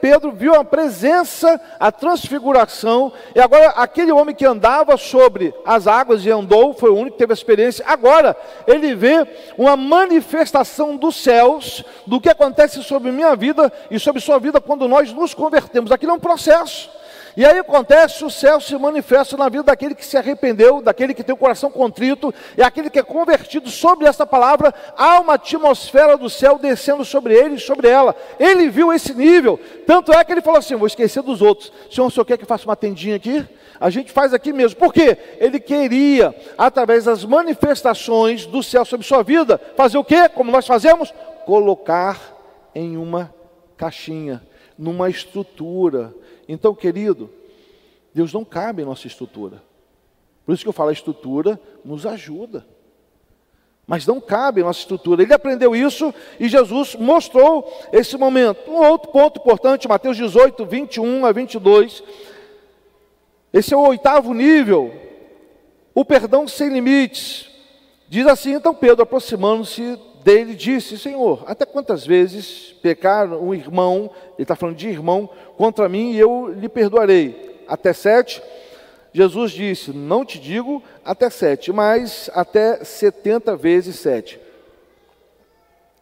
Pedro viu a presença, a transfiguração, e agora aquele homem que andava sobre as águas e andou, foi o único que teve a experiência, agora ele vê uma manifestação dos céus, do que acontece sobre minha vida e sobre sua vida quando nós nos convertemos. Aquilo é um processo. E aí acontece, o céu se manifesta na vida daquele que se arrependeu, daquele que tem o coração contrito, e aquele que é convertido. Sobre essa palavra, há uma atmosfera do céu descendo sobre ele e sobre ela. Ele viu esse nível, tanto é que ele falou assim: vou esquecer dos outros. Senhor, o senhor quer que eu faça uma tendinha aqui? A gente faz aqui mesmo. Por quê? Ele queria, através das manifestações do céu sobre sua vida, fazer o quê? Como nós fazemos? Colocar em uma caixinha, numa estrutura. Então, querido, Deus não cabe em nossa estrutura. Por isso que eu falo, a estrutura nos ajuda. mas não cabe em nossa estrutura. Ele aprendeu isso e Jesus mostrou esse momento. Um outro ponto importante, Mateus 18, 21 a 22. Esse é o 8º nível, o perdão sem limites. Diz assim, então Pedro, aproximando-se dele, disse: Senhor, até quantas vezes pecar um irmão, ele está falando de irmão, contra mim e eu lhe perdoarei? Até 7? Jesus disse: não te digo até 7, mas até 70 vezes 7.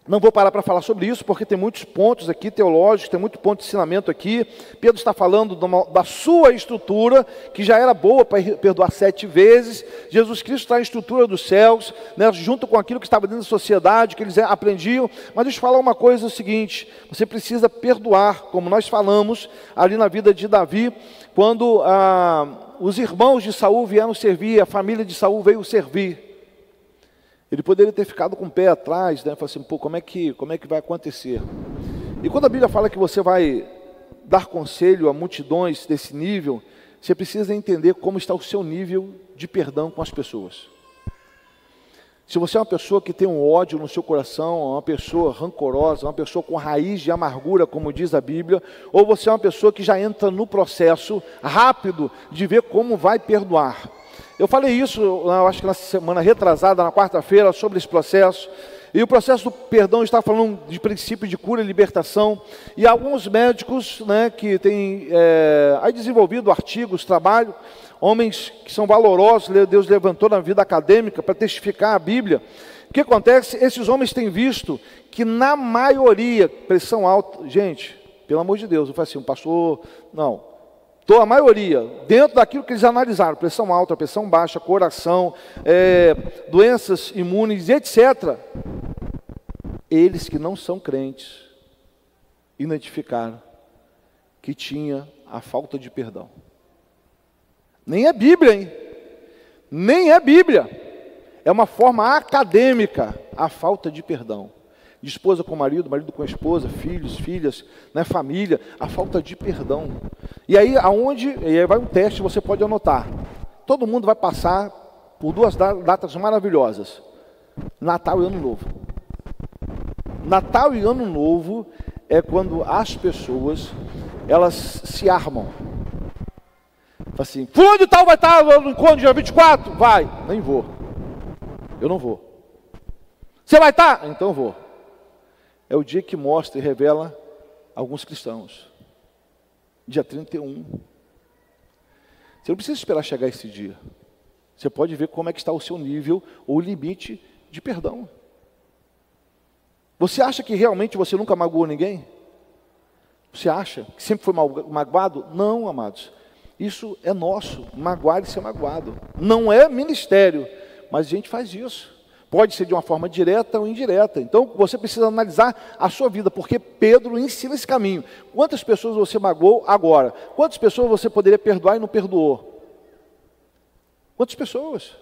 Não vou parar para falar sobre isso, porque tem muitos pontos aqui teológicos, tem muito ponto de ensinamento aqui. Pedro está falando da sua estrutura, que já era boa para perdoar 7 vezes. Jesus Cristo está em estrutura dos céus, né, junto com aquilo que estava dentro da sociedade, que eles aprendiam. Mas deixa eu falar uma coisa, é o seguinte: você precisa perdoar, como nós falamos ali na vida de Davi, quando os irmãos de Saul vieram servir, a família de Saul veio servir. Ele poderia ter ficado com o pé atrás, né? Falar assim, pô, como é que vai acontecer? E quando a Bíblia fala que você vai dar conselho a multidões desse nível, você precisa entender como está o seu nível de perdão com as pessoas. Se você é uma pessoa que tem um ódio no seu coração, uma pessoa rancorosa, uma pessoa com raiz de amargura, como diz a Bíblia, ou você é uma pessoa que já entra no processo rápido de ver como vai perdoar. Eu falei isso, eu acho que na semana retrasada, na quarta-feira, sobre esse processo. E o processo do perdão está falando de princípio de cura e libertação. E alguns médicos, né, que têm aí desenvolvido artigos, trabalho, homens que são valorosos, Deus levantou na vida acadêmica para testificar a Bíblia. O que acontece? Esses homens têm visto que na maioria, pressão alta, gente, pelo amor de Deus, eu falei assim, pastor, não. Então, a maioria, dentro daquilo que eles analisaram, pressão alta, pressão baixa, coração, doenças imunes, etc., eles que não são crentes, identificaram que tinha a falta de perdão. Nem é Bíblia, hein? Nem é Bíblia. É uma forma acadêmica, a falta de perdão. De esposa com marido, marido com esposa, filhos, filhas, né, família, a falta de perdão. E aí vai um teste, você pode anotar. Todo mundo vai passar por 2 datas maravilhosas: Natal e Ano Novo. Natal e Ano Novo é quando as pessoas, elas se armam. Assim, fulano de tal vai estar no encontro dia 24? Vai, nem vou. Eu não vou. Você vai estar? Então vou. É o dia que mostra e revela alguns cristãos. Dia 31. Você não precisa esperar chegar esse dia. Você pode ver como é que está o seu nível ou o limite de perdão. Você acha que realmente você nunca magoou ninguém? Você acha que sempre foi magoado? Não, amados. Isso é nosso, magoar e ser magoado. Não é ministério, mas a gente faz isso. Pode ser de uma forma direta ou indireta. Então, você precisa analisar a sua vida, porque Pedro ensina esse caminho. Quantas pessoas você magoou agora? Quantas pessoas você poderia perdoar e não perdoou? Quantas pessoas?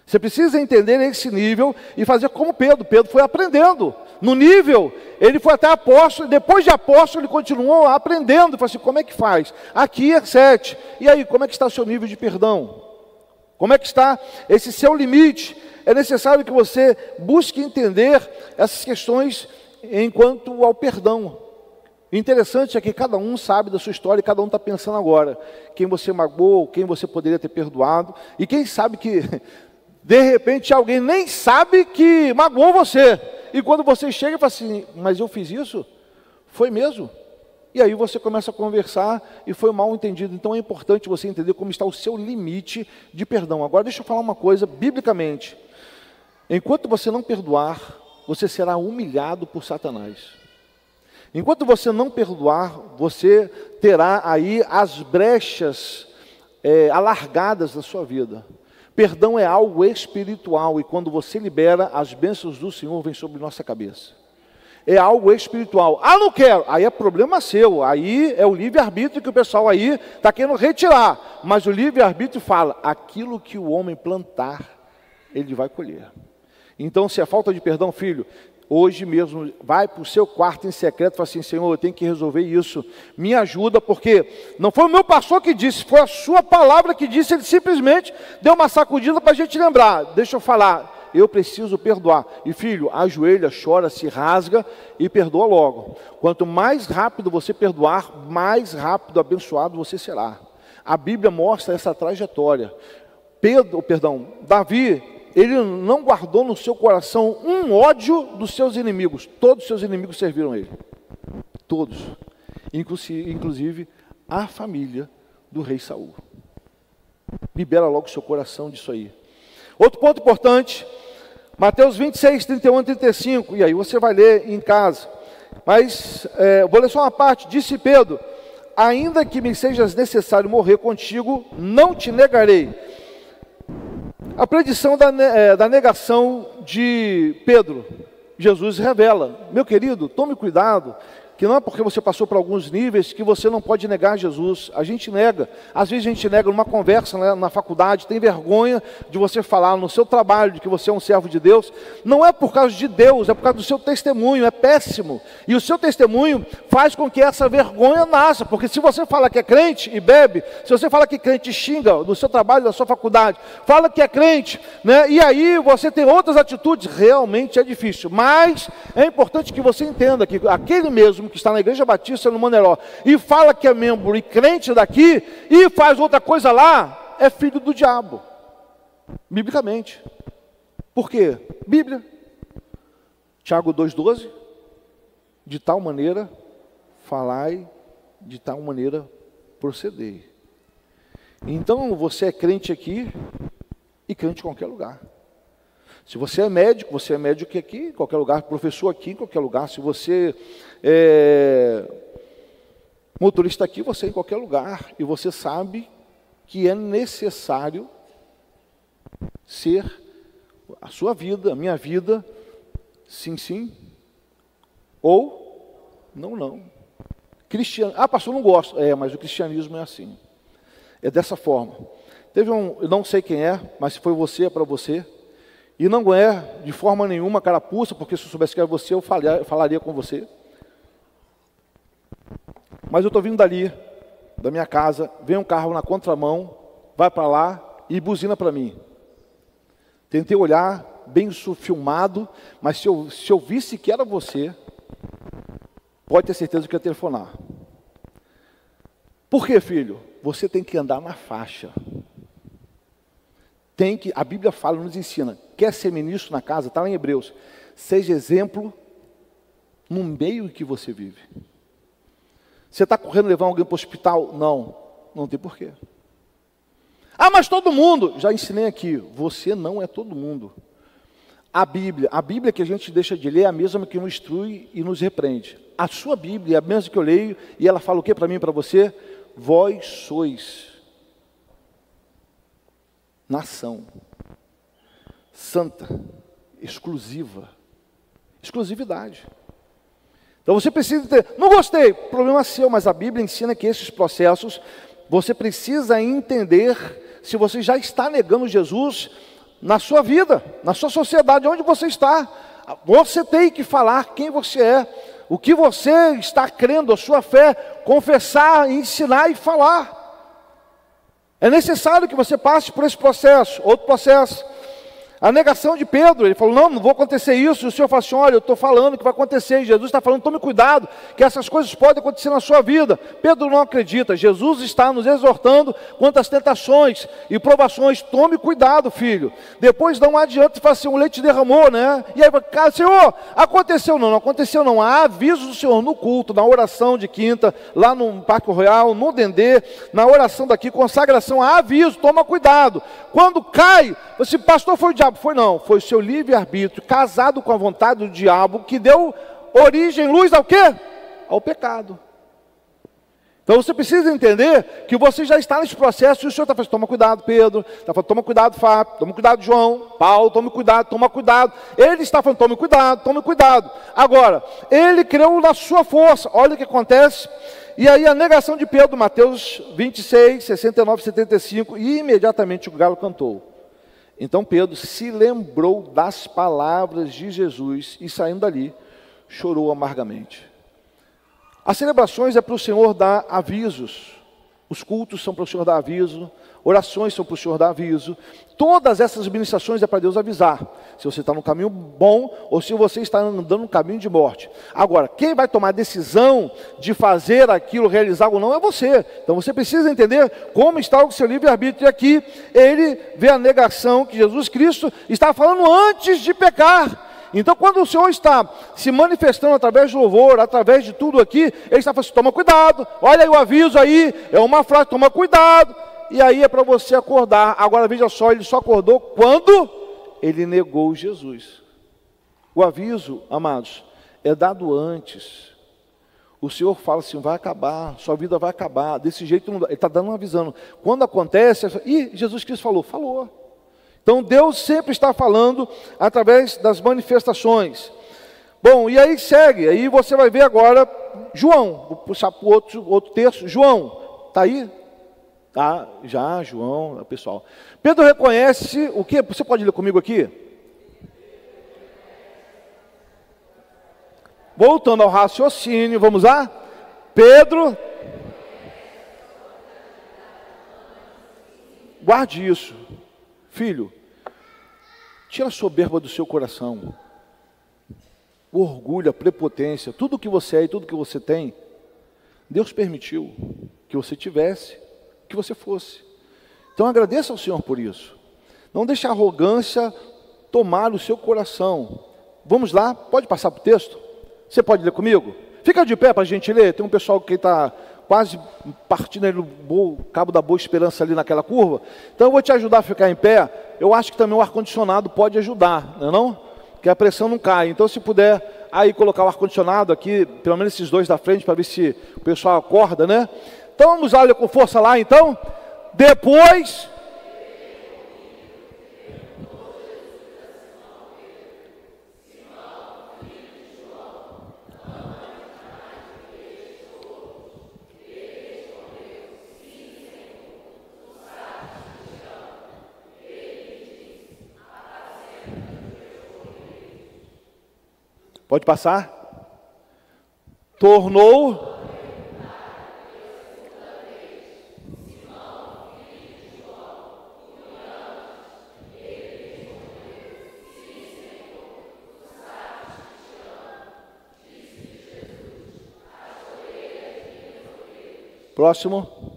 Você precisa entender esse nível e fazer como Pedro. Pedro foi aprendendo. No nível, ele foi até apóstolo, e depois de apóstolo ele continuou aprendendo. Falou assim, como é que faz? Aqui é 7. E aí, como é que está o seu nível de perdão? Como é que está esse seu limite? É necessário que você busque entender essas questões enquanto ao perdão. O interessante é que cada um sabe da sua história e cada um está pensando agora. Quem você magoou, quem você poderia ter perdoado. E quem sabe que, de repente, alguém nem sabe que magoou você. E quando você chega e fala assim, mas eu fiz isso? Foi mesmo? E aí você começa a conversar e foi mal entendido. Então é importante você entender como está o seu limite de perdão. Agora deixa eu falar uma coisa, biblicamente. Enquanto você não perdoar, você será humilhado por Satanás. Enquanto você não perdoar, você terá aí as brechas alargadas da sua vida. Perdão é algo espiritual e quando você libera, as bênçãos do Senhor vêm sobre nossa cabeça. É algo espiritual. Ah, não quero. Aí é problema seu. Aí é o livre-arbítrio que o pessoal aí está querendo retirar. Mas o livre-arbítrio fala, aquilo que o homem plantar, ele vai colher. Então, se é falta de perdão, filho, hoje mesmo, vai para o seu quarto em secreto e fala assim, Senhor, eu tenho que resolver isso. Me ajuda, porque não foi o meu pastor que disse, foi a sua palavra que disse, ele simplesmente deu uma sacudida para a gente lembrar. Deixa eu falar. eu preciso perdoar. E filho, ajoelha, chora, se rasga e perdoa logo. Quanto mais rápido você perdoar, mais rápido abençoado você será. A Bíblia mostra essa trajetória. Davi, ele não guardou no seu coração um ódio dos seus inimigos. Todos os seus inimigos serviram ele. Todos. Inclusive a família do rei Saul. Libera logo o seu coração disso aí. Outro ponto importante, Mateus 26, 31 e 35. E aí você vai ler em casa. Mas vou ler só uma parte. Disse Pedro: ainda que me sejas necessário morrer contigo, não te negarei. A predição da negação de Pedro, Jesus revela: meu querido, tome cuidado, que não é porque você passou por alguns níveis que você não pode negar Jesus. A gente nega, às vezes a gente nega numa conversa, né, na faculdade, tem vergonha de você falar no seu trabalho de que você é um servo de Deus. Não é por causa de Deus, é por causa do seu testemunho, é péssimo. E o seu testemunho faz com que essa vergonha nasça, porque se você fala que é crente e bebe, se você fala que é crente e xinga no seu trabalho, na sua faculdade, fala que é crente, né, e aí você tem outras atitudes, realmente é difícil. Mas é importante que você entenda que aquele mesmo que está na Igreja Batista no Maneló e fala que é membro e crente daqui e faz outra coisa lá, é filho do diabo, biblicamente. Por quê? Bíblia, Tiago 2,12, de tal maneira falai, de tal maneira procedei. Então você é crente aqui e crente em qualquer lugar. Se você é médico aqui, em qualquer lugar, professor aqui, em qualquer lugar. Se você é motorista aqui, você é em qualquer lugar. E você sabe que é necessário ser a sua vida, a minha vida, sim, sim, ou não. Pastor, não gosto. Mas o cristianismo é assim. É dessa forma. Eu não sei quem é, mas se foi você, é para você. E não é de forma nenhuma carapuça, porque se eu soubesse que era você, eu falaria com você. Mas eu estou vindo dali, da minha casa, vem um carro na contramão, vai para lá e buzina para mim. Tentei olhar, bem filmado, mas se eu visse que era você, pode ter certeza que eu ia telefonar. Por quê, filho? Você tem que andar na faixa. A Bíblia fala, nos ensina, quer ser ministro na casa, está lá em Hebreus, seja exemplo no meio em que você vive. Você está correndo levar alguém para o hospital? Não tem porquê. Mas todo mundo, já ensinei aqui, você não é todo mundo. A Bíblia que a gente deixa de ler é a mesma que nos instrui e nos repreende. A sua Bíblia é a mesma que eu leio e ela fala o que para mim e para você? Vós sois nação santa, exclusividade. Então você precisa ter, não gostei, problema seu, mas a Bíblia ensina que esses processos, você precisa entender se você já está negando Jesus na sua vida, na sua sociedade, onde você está. Você tem que falar quem você é, o que você está crendo, a sua fé, confessar, ensinar e falar. É necessário que você passe por esse processo. Outro processo, a negação de Pedro. Ele falou, não vou acontecer isso. E o Senhor falou assim, olha, eu estou falando que vai acontecer. E Jesus está falando, tome cuidado, que essas coisas podem acontecer na sua vida. Pedro não acredita. Jesus está nos exortando quanto às tentações e provações. Tome cuidado, filho. Depois não adianta falar assim, o leite derramou, né? E aí, cara, Senhor, aconteceu? Não aconteceu não. Há aviso do Senhor no culto, na oração de quinta, lá no Parque Royal, no Dendê, na oração daqui, consagração, há aviso, toma cuidado. Quando cai, você, pastor, foi o diabo. Foi não, foi o seu livre-arbítrio, casado com a vontade do diabo, que deu origem, luz ao quê? Ao pecado. Então você precisa entender que você já está nesse processo, e o Senhor está falando, toma cuidado, Pedro, está falando, toma cuidado, Fábio, toma cuidado, João, Paulo, toma cuidado. Ele está falando, tome cuidado. Agora, ele creu na sua força, olha o que acontece. E aí a negação de Pedro, Mateus 26, 69, 75, e imediatamente o galo cantou. Então Pedro se lembrou das palavras de Jesus e saindo dali, chorou amargamente. As celebrações é para o Senhor dar avisos, Os cultos são para o Senhor dar aviso, orações são para o Senhor dar aviso. Todas essas ministrações é para Deus avisar se você está no caminho bom ou se você está andando no caminho de morte. Agora, quem vai tomar a decisão de fazer aquilo, realizar ou não, é você. Então você precisa entender como está o seu livre-arbítrio. E aqui ele vê a negação que Jesus Cristo está falando antes de pecar. Então, quando o Senhor está se manifestando através do louvor, através de tudo aqui, Ele está falando assim, toma cuidado, olha aí o aviso aí, é uma frase, toma cuidado, e aí é para você acordar. Agora veja só, ele só acordou quando ele negou Jesus. O aviso, amados, é dado antes. O Senhor fala assim, vai acabar, sua vida vai acabar, desse jeito não dá. Ele está dando avisando. Quando acontece, Jesus Cristo falou. Então Deus sempre está falando através das manifestações. Bom, e aí segue, aí você vai ver agora João, vou puxar para o outro texto. João, está aí? Tá, já, João, pessoal. Pedro reconhece o que? Você pode ler comigo aqui? Voltando ao raciocínio, vamos lá? Pedro, guarde isso, filho. Tira a soberba do seu coração, o orgulho, a prepotência, tudo que você é e tudo que você tem, Deus permitiu que você tivesse, que você fosse. Então agradeça ao Senhor por isso. Não deixe a arrogância tomar o seu coração. Vamos lá, pode passar para o texto? Você pode ler comigo? Fica de pé para a gente ler. Tem um pessoal que está quase partindo ali no cabo da Boa Esperança ali naquela curva. Então eu vou te ajudar a ficar em pé. Eu acho que também o ar-condicionado pode ajudar, não é não? Que a pressão não cai. Então se puder aí colocar o ar-condicionado aqui, pelo menos esses dois da frente, para ver se o pessoal acorda, né? Então vamos lá, olha com força lá então. Depois... Pode passar? Tornou. Próximo.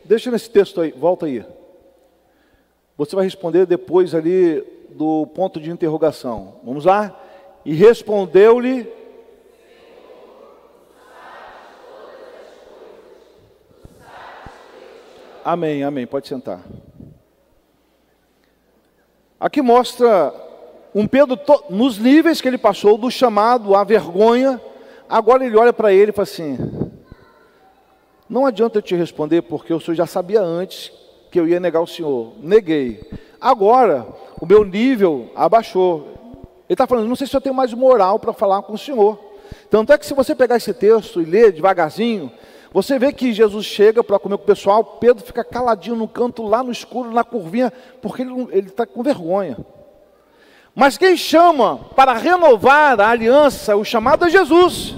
Deixa nesse texto aí, volta aí. Você vai responder depois ali do ponto de interrogação. Vamos lá? E respondeu-lhe... Amém, amém. Pode sentar. Aqui mostra um Pedro, nos níveis que ele passou, do chamado à vergonha, agora ele olha para ele e fala assim... Não adianta eu te responder, porque o senhor já sabia antes que eu ia negar o senhor. Neguei. Agora, o meu nível abaixou. Ele está falando, não sei se eu tenho mais moral para falar com o senhor. Tanto é que se você pegar esse texto e ler devagarzinho, você vê que Jesus chega para comer com o pessoal, Pedro fica caladinho no canto, lá no escuro, na curvinha, porque ele está com vergonha. Mas quem chama para renovar a aliança, o chamado é Jesus.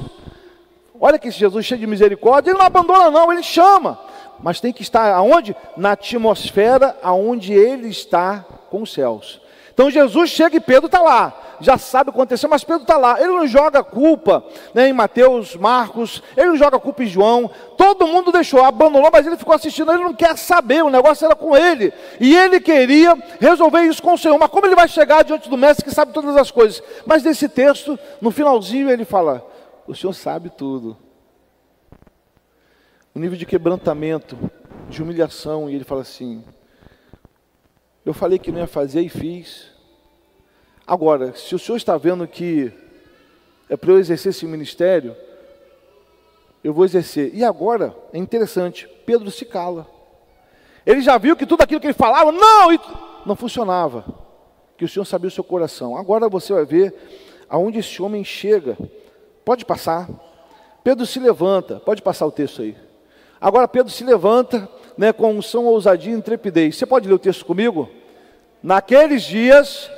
Olha que esse Jesus cheio de misericórdia, ele não abandona não, ele chama. Mas tem que estar aonde? Na atmosfera aonde ele está com os céus. Então Jesus chega e Pedro está lá. Já sabe o que aconteceu, mas Pedro está lá. Ele não joga a culpa, né, em Mateus, Marcos, ele não joga a culpa em João. Todo mundo deixou, abandonou, mas ele ficou assistindo, ele não quer saber, o negócio era com ele. E ele queria resolver isso com o Senhor. Mas como ele vai chegar diante do mestre que sabe todas as coisas? Mas nesse texto, no finalzinho, ele fala... O Senhor sabe tudo. O nível de quebrantamento, de humilhação, e ele fala assim, eu falei que não ia fazer e fiz. Agora, se o Senhor está vendo que é para eu exercer esse ministério, eu vou exercer. E agora, é interessante, Pedro se cala. Ele já viu que tudo aquilo que ele falava, não funcionava. Que o Senhor sabia o seu coração. Agora você vai ver aonde esse homem chega. Pode passar. Pedro se levanta. Pode passar o texto aí. Agora Pedro se levanta, né, com unção, ousadia e intrepidez. Você pode ler o texto comigo? Naqueles dias...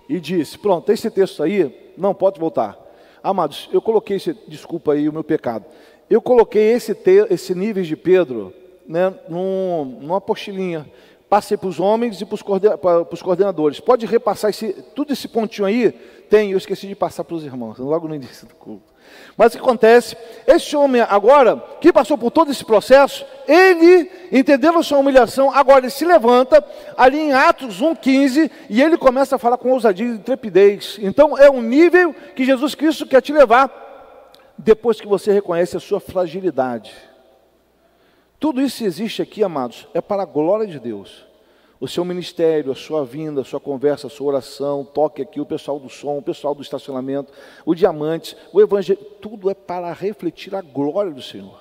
E disse, pronto, esse texto aí, não pode voltar. Amados, eu coloquei desculpa aí o meu pecado. Eu coloquei esse nível de Pedro, né, numa apostilinha. Passei para os homens e para os coordenadores. Pode repassar tudo esse pontinho aí? Tem, eu esqueci de passar para os irmãos, logo no início do culto. Mas o que acontece? Esse homem agora, que passou por todo esse processo, ele, entendendo a sua humilhação, agora ele se levanta, ali em Atos 1,15, e ele começa a falar com ousadia e intrepidez. Então é um nível que Jesus Cristo quer te levar, depois que você reconhece a sua fragilidade. Tudo isso que existe aqui, amados, é para a glória de Deus. O seu ministério, a sua vinda, a sua conversa, a sua oração, toque aqui, o pessoal do som, o pessoal do estacionamento, o diamante, o evangelho, tudo é para refletir a glória do Senhor.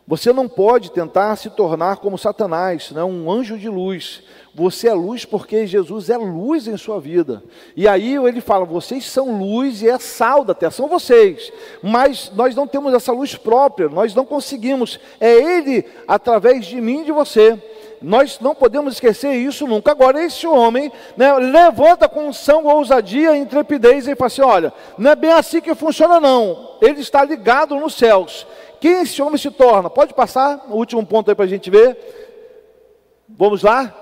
Você não pode tentar se tornar como Satanás, né, um anjo de luz. Você é luz porque Jesus é luz em sua vida. E aí ele fala, vocês são luz e é sal da terra, são vocês. Mas nós não temos essa luz própria, nós não conseguimos. É Ele através de mim e de você. Nós não podemos esquecer isso nunca. Agora esse homem, né, levanta com unção, ousadia e intrepidez e fala assim, olha, não é bem assim que funciona não. Ele está ligado nos céus. Quem esse homem se torna? Pode passar o último ponto aí para a gente ver. Vamos lá?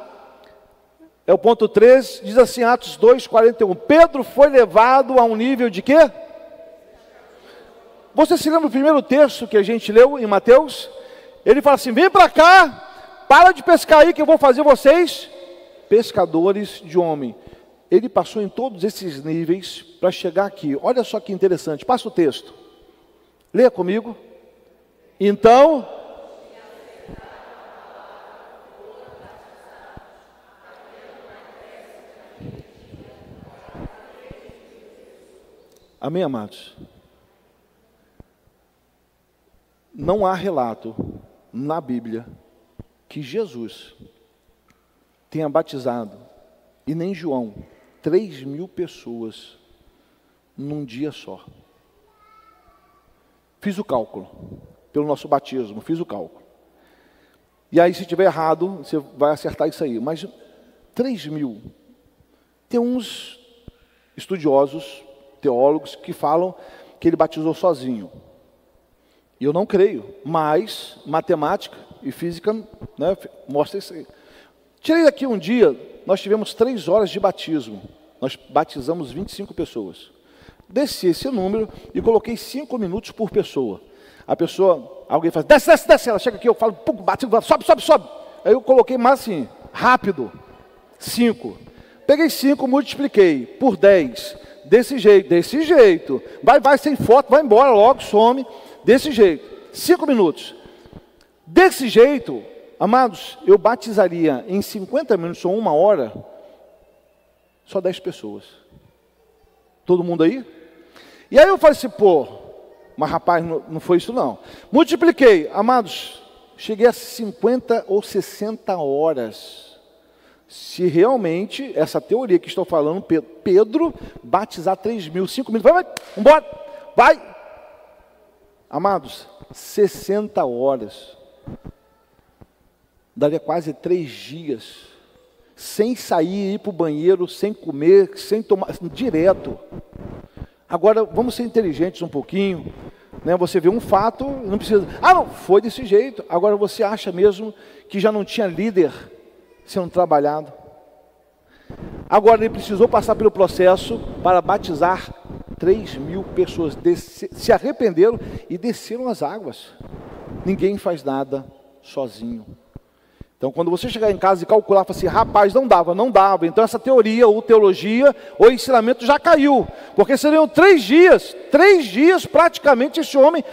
É o ponto 3, diz assim, Atos 2:41. Pedro foi levado a um nível de quê? Você se lembra do primeiro texto que a gente leu em Mateus? Ele fala assim, vem para cá, para de pescar aí que eu vou fazer vocês pescadores de homem. Ele passou em todos esses níveis para chegar aqui. Olha só que interessante, passa o texto. Leia comigo. Então, amém, amados? Não há relato na Bíblia que Jesus tenha batizado, e nem João, 3.000 pessoas num dia só. Fiz o cálculo, pelo nosso batismo, fiz o cálculo. E aí, se tiver errado, você vai acertar isso aí. Mas 3.000, tem uns estudiosos, teólogos, que falam que ele batizou sozinho. E eu não creio, mas matemática e física, né, mostra isso aí. Tirei daqui um dia, nós tivemos 3 horas de batismo. Nós batizamos 25 pessoas. Desci esse número e coloquei 5 minutos por pessoa. A pessoa, alguém faz, desce, desce, desce. Ela chega aqui, eu falo, bate, sobe, sobe, sobe. Aí eu coloquei mais assim, rápido, 5. Peguei 5, multipliquei por 10. Desse jeito. Vai, sem foto, vai embora logo, some. Desse jeito, 5 minutos. Desse jeito, amados, eu batizaria em 50 minutos ou 1 hora, só 10 pessoas. Todo mundo aí? E aí eu falei assim, mas rapaz, não foi isso não. Multipliquei, amados, cheguei a 50 ou 60 horas. Se realmente, essa teoria que estou falando, Pedro batizar 3.000, 5 minutos, vai, vambora, vai. Amados, 60 horas, daria quase 3 dias, sem sair, ir para o banheiro, sem comer, sem tomar, direto. Agora, vamos ser inteligentes um pouquinho, né? Você vê um fato, não precisa, não, foi desse jeito. Agora você acha mesmo que já não tinha líder sendo trabalhado? Agora ele precisou passar pelo processo para batizar 3.000 pessoas, se arrependeram e desceram as águas. Ninguém faz nada sozinho. Então, quando você chegar em casa e calcular, fala assim, rapaz, não dava. Então, essa teoria, ou teologia, ou ensinamento já caiu. Porque seriam 3 dias praticamente esse homem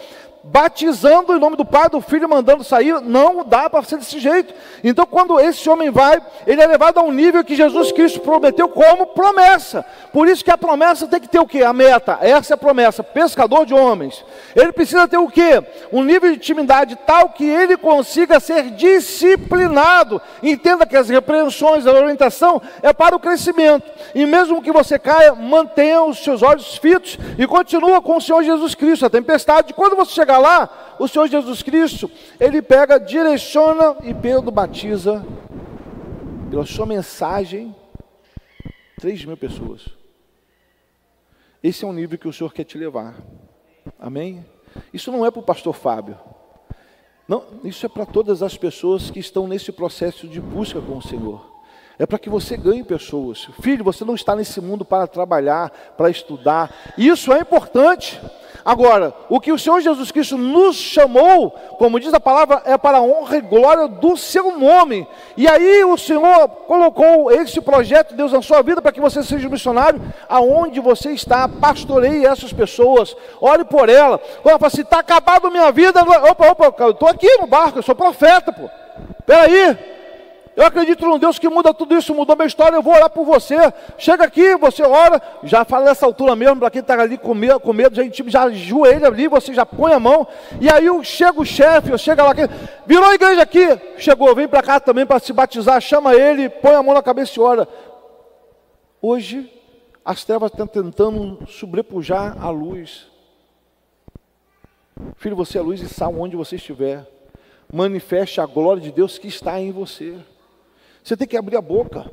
batizando em nome do Pai, do Filho, mandando sair. Não dá para ser desse jeito. Então, quando esse homem vai, ele é levado a um nível que Jesus Cristo prometeu como promessa. Por isso que a promessa tem que ter o quê? A meta. Essa é a promessa. Pescador de homens. Ele precisa ter o quê? Um nível de intimidade tal que ele consiga ser disciplinado. Entenda que as repreensões, a orientação é para o crescimento. E mesmo que você caia, mantenha os seus olhos fitos e continua com o Senhor Jesus Cristo. A tempestade, quando você chegar lá, o Senhor Jesus Cristo, ele pega, direciona e Pedro batiza, pela sua mensagem, 3.000 pessoas. Esse é o nível que o Senhor quer te levar. Amém? Isso não é para o pastor Fábio. Não, isso é para todas as pessoas que estão nesse processo de busca com o Senhor. É para que você ganhe pessoas. Filho, você não está nesse mundo para trabalhar, para estudar. Isso é importante. Agora, o que o Senhor Jesus Cristo nos chamou, como diz a palavra, é para a honra e glória do seu nome. E aí o Senhor colocou esse projeto de Deus na sua vida para que você seja missionário. Aonde você está, pastoreie essas pessoas, ore por ela. Quando ela fala assim, está acabado a minha vida, opa, eu estou aqui no barco, eu sou profeta, pô. Espera aí. Eu acredito num Deus que muda tudo isso, mudou minha história, eu vou orar por você. Chega aqui, você ora, já fala nessa altura mesmo, para quem está ali com medo, já ajoelha ali, você já põe a mão. E aí chega o chefe, chega lá, virou a igreja aqui, chegou, vem para cá também para se batizar, chama ele, põe a mão na cabeça e ora. Hoje, as trevas estão tentando sobrepujar a luz. Filho, você é luz e sal onde você estiver. Manifeste a glória de Deus que está em você. Você tem que abrir a boca.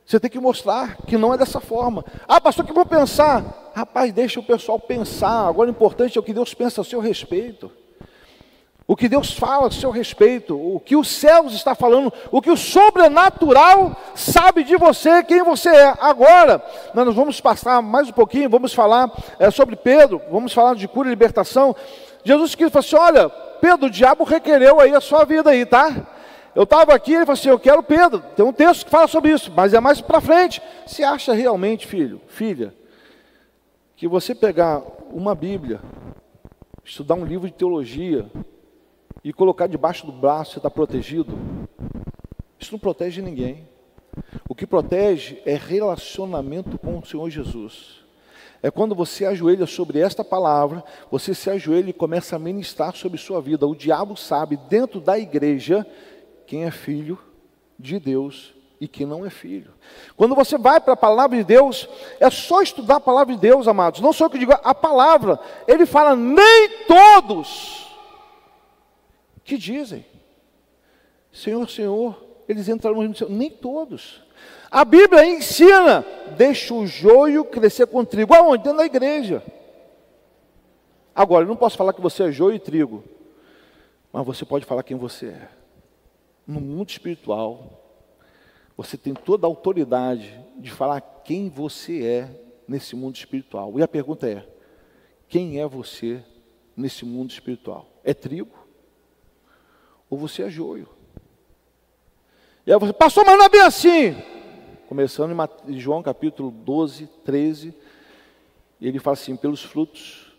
Você tem que mostrar que não é dessa forma. Ah, pastor, o que vão pensar? Rapaz, deixa o pessoal pensar. Agora o importante é o que Deus pensa a seu respeito. O que Deus fala a seu respeito. O que os céus está falando. O que o sobrenatural sabe de você, quem você é. Agora, nós vamos passar mais um pouquinho, vamos falar sobre Pedro, vamos falar de cura e libertação. Jesus Cristo falou assim, olha, Pedro, o diabo requereu aí a sua vida aí, tá? Eu estava aqui, ele falou assim, eu quero Pedro. Tem um texto que fala sobre isso, mas é mais para frente. Você acha realmente, filho, filha, que você pegar uma Bíblia, estudar um livro de teologia e colocar debaixo do braço, você está protegido? Isso não protege ninguém. O que protege é relacionamento com o Senhor Jesus. É quando você ajoelha sobre esta palavra, você se ajoelha e começa a ministrar sobre sua vida. O diabo sabe, dentro da igreja, quem é filho de Deus e quem não é filho. Quando você vai para a palavra de Deus, é só estudar a palavra de Deus, amados. Não sou eu que digo, a palavra, ele fala, nem todos que dizem, Senhor, Senhor, eles entrarão no céu. Nem todos. A Bíblia ensina, deixa o joio crescer com trigo. Aonde? Dentro da igreja. Agora, eu não posso falar que você é joio e trigo, mas você pode falar quem você é. No mundo espiritual, você tem toda a autoridade de falar quem você é nesse mundo espiritual. E a pergunta é, quem é você nesse mundo espiritual? É trigo? Ou você é joio? E aí você, pastor, mas não é bem assim. Começando em João capítulo 12, 13, ele fala assim, pelos frutos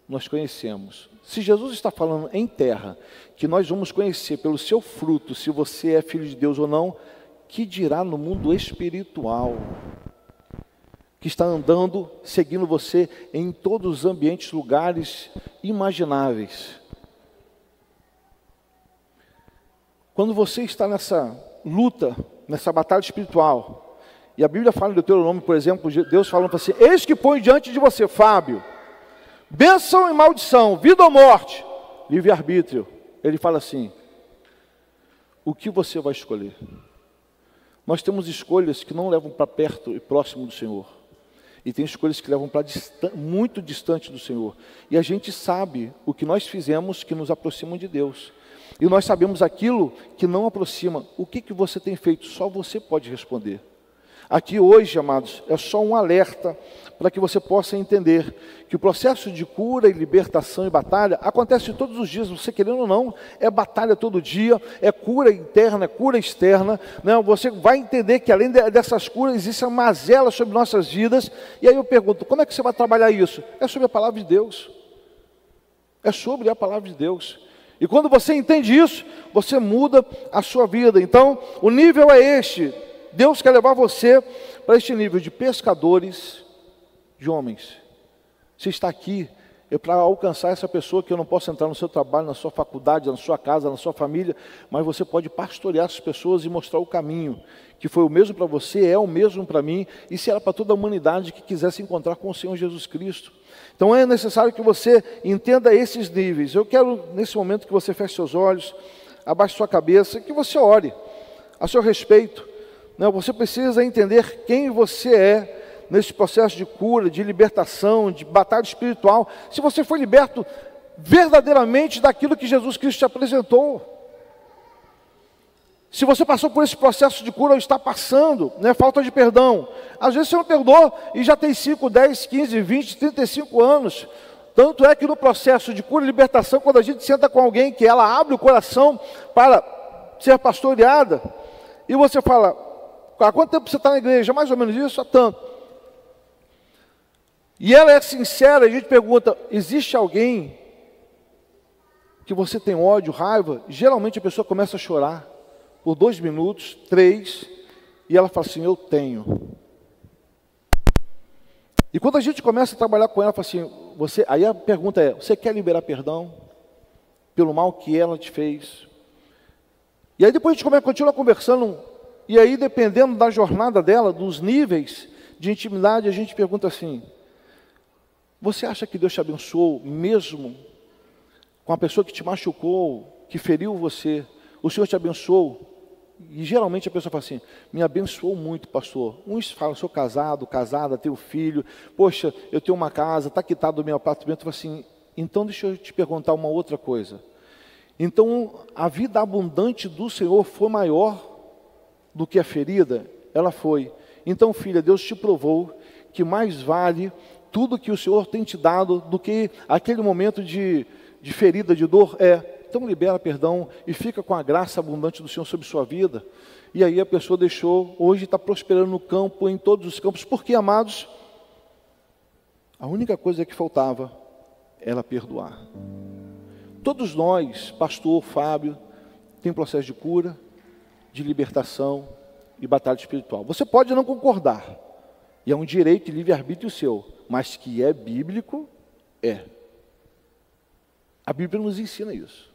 nós conhecemos. Se Jesus está falando em terra, que nós vamos conhecer pelo seu fruto, se você é filho de Deus ou não, que dirá no mundo espiritual, que está andando, seguindo você em todos os ambientes, lugares imagináveis. Quando você está nessa luta, nessa batalha espiritual, e a Bíblia fala em Deuteronômio, por exemplo, Deus falando para você, eis que põe diante de você, Fábio, bênção e maldição, vida ou morte, livre-arbítrio. Ele fala assim, o que você vai escolher? Nós temos escolhas que não levam para perto e próximo do Senhor. E tem escolhas que levam para muito distante do Senhor. E a gente sabe o que nós fizemos que nos aproximam de Deus. E nós sabemos aquilo que não aproxima. O que você tem feito? Só você pode responder. Aqui hoje, amados, é só um alerta para que você possa entender que o processo de cura e libertação e batalha acontece todos os dias, você querendo ou não, é batalha todo dia, é cura interna, é cura externa, né? Você vai entender que além dessas curas, existe uma mazela sobre nossas vidas, e aí eu pergunto, como é que você vai trabalhar isso? É sobre a palavra de Deus. é sobre a palavra de Deus. E quando você entende isso, você muda a sua vida. Então, o nível é este. Deus quer levar você para este nível de pescadores de homens. Você está aqui para alcançar essa pessoa que eu não posso entrar no seu trabalho, na sua faculdade, na sua casa, na sua família, mas você pode pastorear as pessoas e mostrar o caminho, que foi o mesmo para você, é o mesmo para mim, e será para toda a humanidade que quiser se encontrar com o Senhor Jesus Cristo. Então é necessário que você entenda esses níveis. Eu quero, nesse momento, que você feche seus olhos, abaixe sua cabeça, que você ore a seu respeito. Você precisa entender quem você é nesse processo de cura, de libertação, de batalha espiritual. Se você foi liberto verdadeiramente daquilo que Jesus Cristo te apresentou. Se você passou por esse processo de cura ou está passando, falta de perdão. Às vezes você não perdoou e já tem 5, 10, 15, 20, 35 anos. Tanto é que no processo de cura e libertação, quando a gente senta com alguém que ela abre o coração para ser pastoreada, e você fala, há quanto tempo você está na igreja? Mais ou menos isso, há tanto. E ela é sincera, a gente pergunta, existe alguém que você tem ódio, raiva? Geralmente a pessoa começa a chorar por 2 minutos, 3, e ela fala assim, eu tenho. E quando a gente começa a trabalhar com ela, fala assim, aí a pergunta é, você quer liberar perdão pelo mal que ela te fez? E aí depois a gente continua conversando, e aí dependendo da jornada dela, dos níveis de intimidade, a gente pergunta assim, você acha que Deus te abençoou mesmo com a pessoa que te machucou, que feriu você? O Senhor te abençoou? E geralmente a pessoa fala assim, me abençoou muito, pastor. Uns falam, sou casado, casada, tenho filho, poxa, eu tenho uma casa, está quitado do meu apartamento. Eu falo assim, então deixa eu te perguntar uma outra coisa. Então a vida abundante do Senhor foi maior do que a ferida? Ela foi. Então, filha, Deus te provou que mais vale tudo que o Senhor tem te dado do que aquele momento de ferida, de dor. Então libera perdão e fica com a graça abundante do Senhor sobre sua vida. E aí a pessoa deixou, hoje está prosperando no campo, em todos os campos. Porque, amados, a única coisa que faltava era perdoar. Todos nós, pastor, Fábio, tem processo de cura, de libertação e batalha espiritual. Você pode não concordar, e é um direito e livre-arbítrio seu, mas que é bíblico, é. A Bíblia nos ensina isso.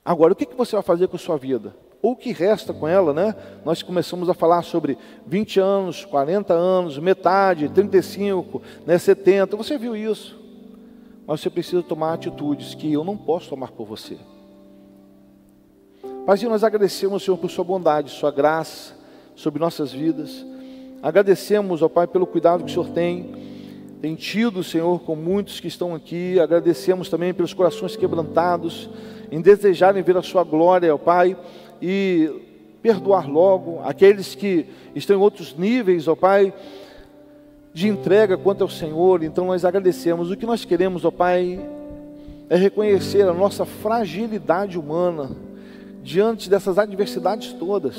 Agora, o que você vai fazer com a sua vida? Ou o que resta com ela, Nós começamos a falar sobre 20 anos, 40 anos, metade, 35, 70, você viu isso. Mas você precisa tomar atitudes que eu não posso tomar por você. Paizinho, nós agradecemos, Senhor, por sua bondade, sua graça sobre nossas vidas. Agradecemos, ó Pai, pelo cuidado que o Senhor tem tido, Senhor, com muitos que estão aqui. Agradecemos também pelos corações quebrantados, em desejarem ver a sua glória, ó Pai, e perdoar logo aqueles que estão em outros níveis, ó Pai, de entrega quanto ao Senhor. Então nós agradecemos. O que nós queremos, ó Pai, é reconhecer a nossa fragilidade humana diante dessas adversidades todas,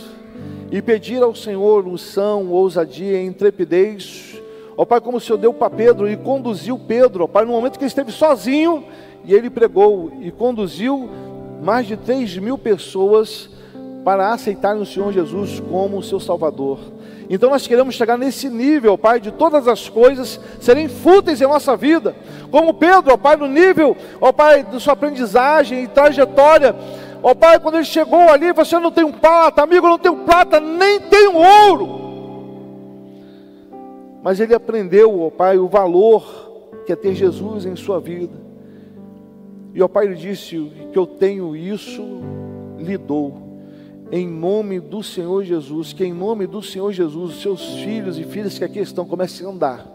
e pedir ao Senhor unção, ousadia, intrepidez, ó Pai, como o Senhor deu para Pedro e conduziu Pedro, ó Pai, no momento que ele esteve sozinho, e ele pregou, e conduziu mais de 3.000 pessoas para aceitarem o Senhor Jesus como o seu Salvador. Então nós queremos chegar nesse nível, ó Pai, de todas as coisas serem fúteis em nossa vida, como Pedro, ó Pai, no nível, ó Pai, da sua aprendizagem e trajetória. Ó Pai, quando ele chegou ali, você não tem um prata, amigo, eu não tenho prata, nem tenho ouro. Mas ele aprendeu, ó Pai, o valor que é ter Jesus em sua vida. E ó Pai, ele disse que eu tenho isso, lhe dou, em nome do Senhor Jesus, que em nome do Senhor Jesus, os seus filhos e filhas que aqui estão, comecem a andar,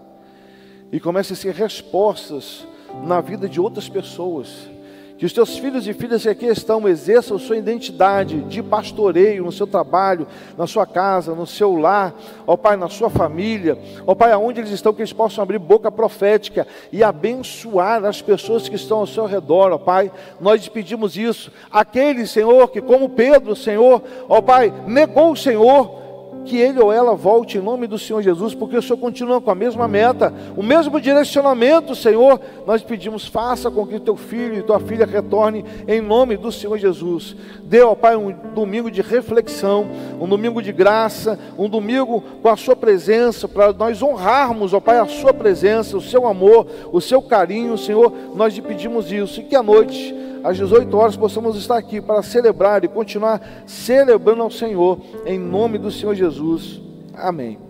e comecem a ser respostas na vida de outras pessoas. Que os teus filhos e filhas que aqui estão exerçam sua identidade de pastoreio no seu trabalho, na sua casa, no seu lar, ó Pai, na sua família, ó Pai, aonde eles estão, que eles possam abrir boca profética e abençoar as pessoas que estão ao seu redor, ó Pai. Nós pedimos isso. Aquele, Senhor, que como Pedro, Senhor, ó Pai, negou o Senhor, que ele ou ela volte em nome do Senhor Jesus, porque o Senhor continua com a mesma meta, o mesmo direcionamento, Senhor. Nós pedimos, faça com que teu filho e tua filha retorne em nome do Senhor Jesus. Dê, ó Pai, um domingo de reflexão, um domingo de graça, um domingo com a sua presença, para nós honrarmos, ó Pai, a sua presença, o seu amor, o seu carinho, Senhor. Nós te pedimos isso, e que à noite, às 18 horas, possamos estar aqui para celebrar e continuar celebrando ao Senhor, em nome do Senhor Jesus. Amém.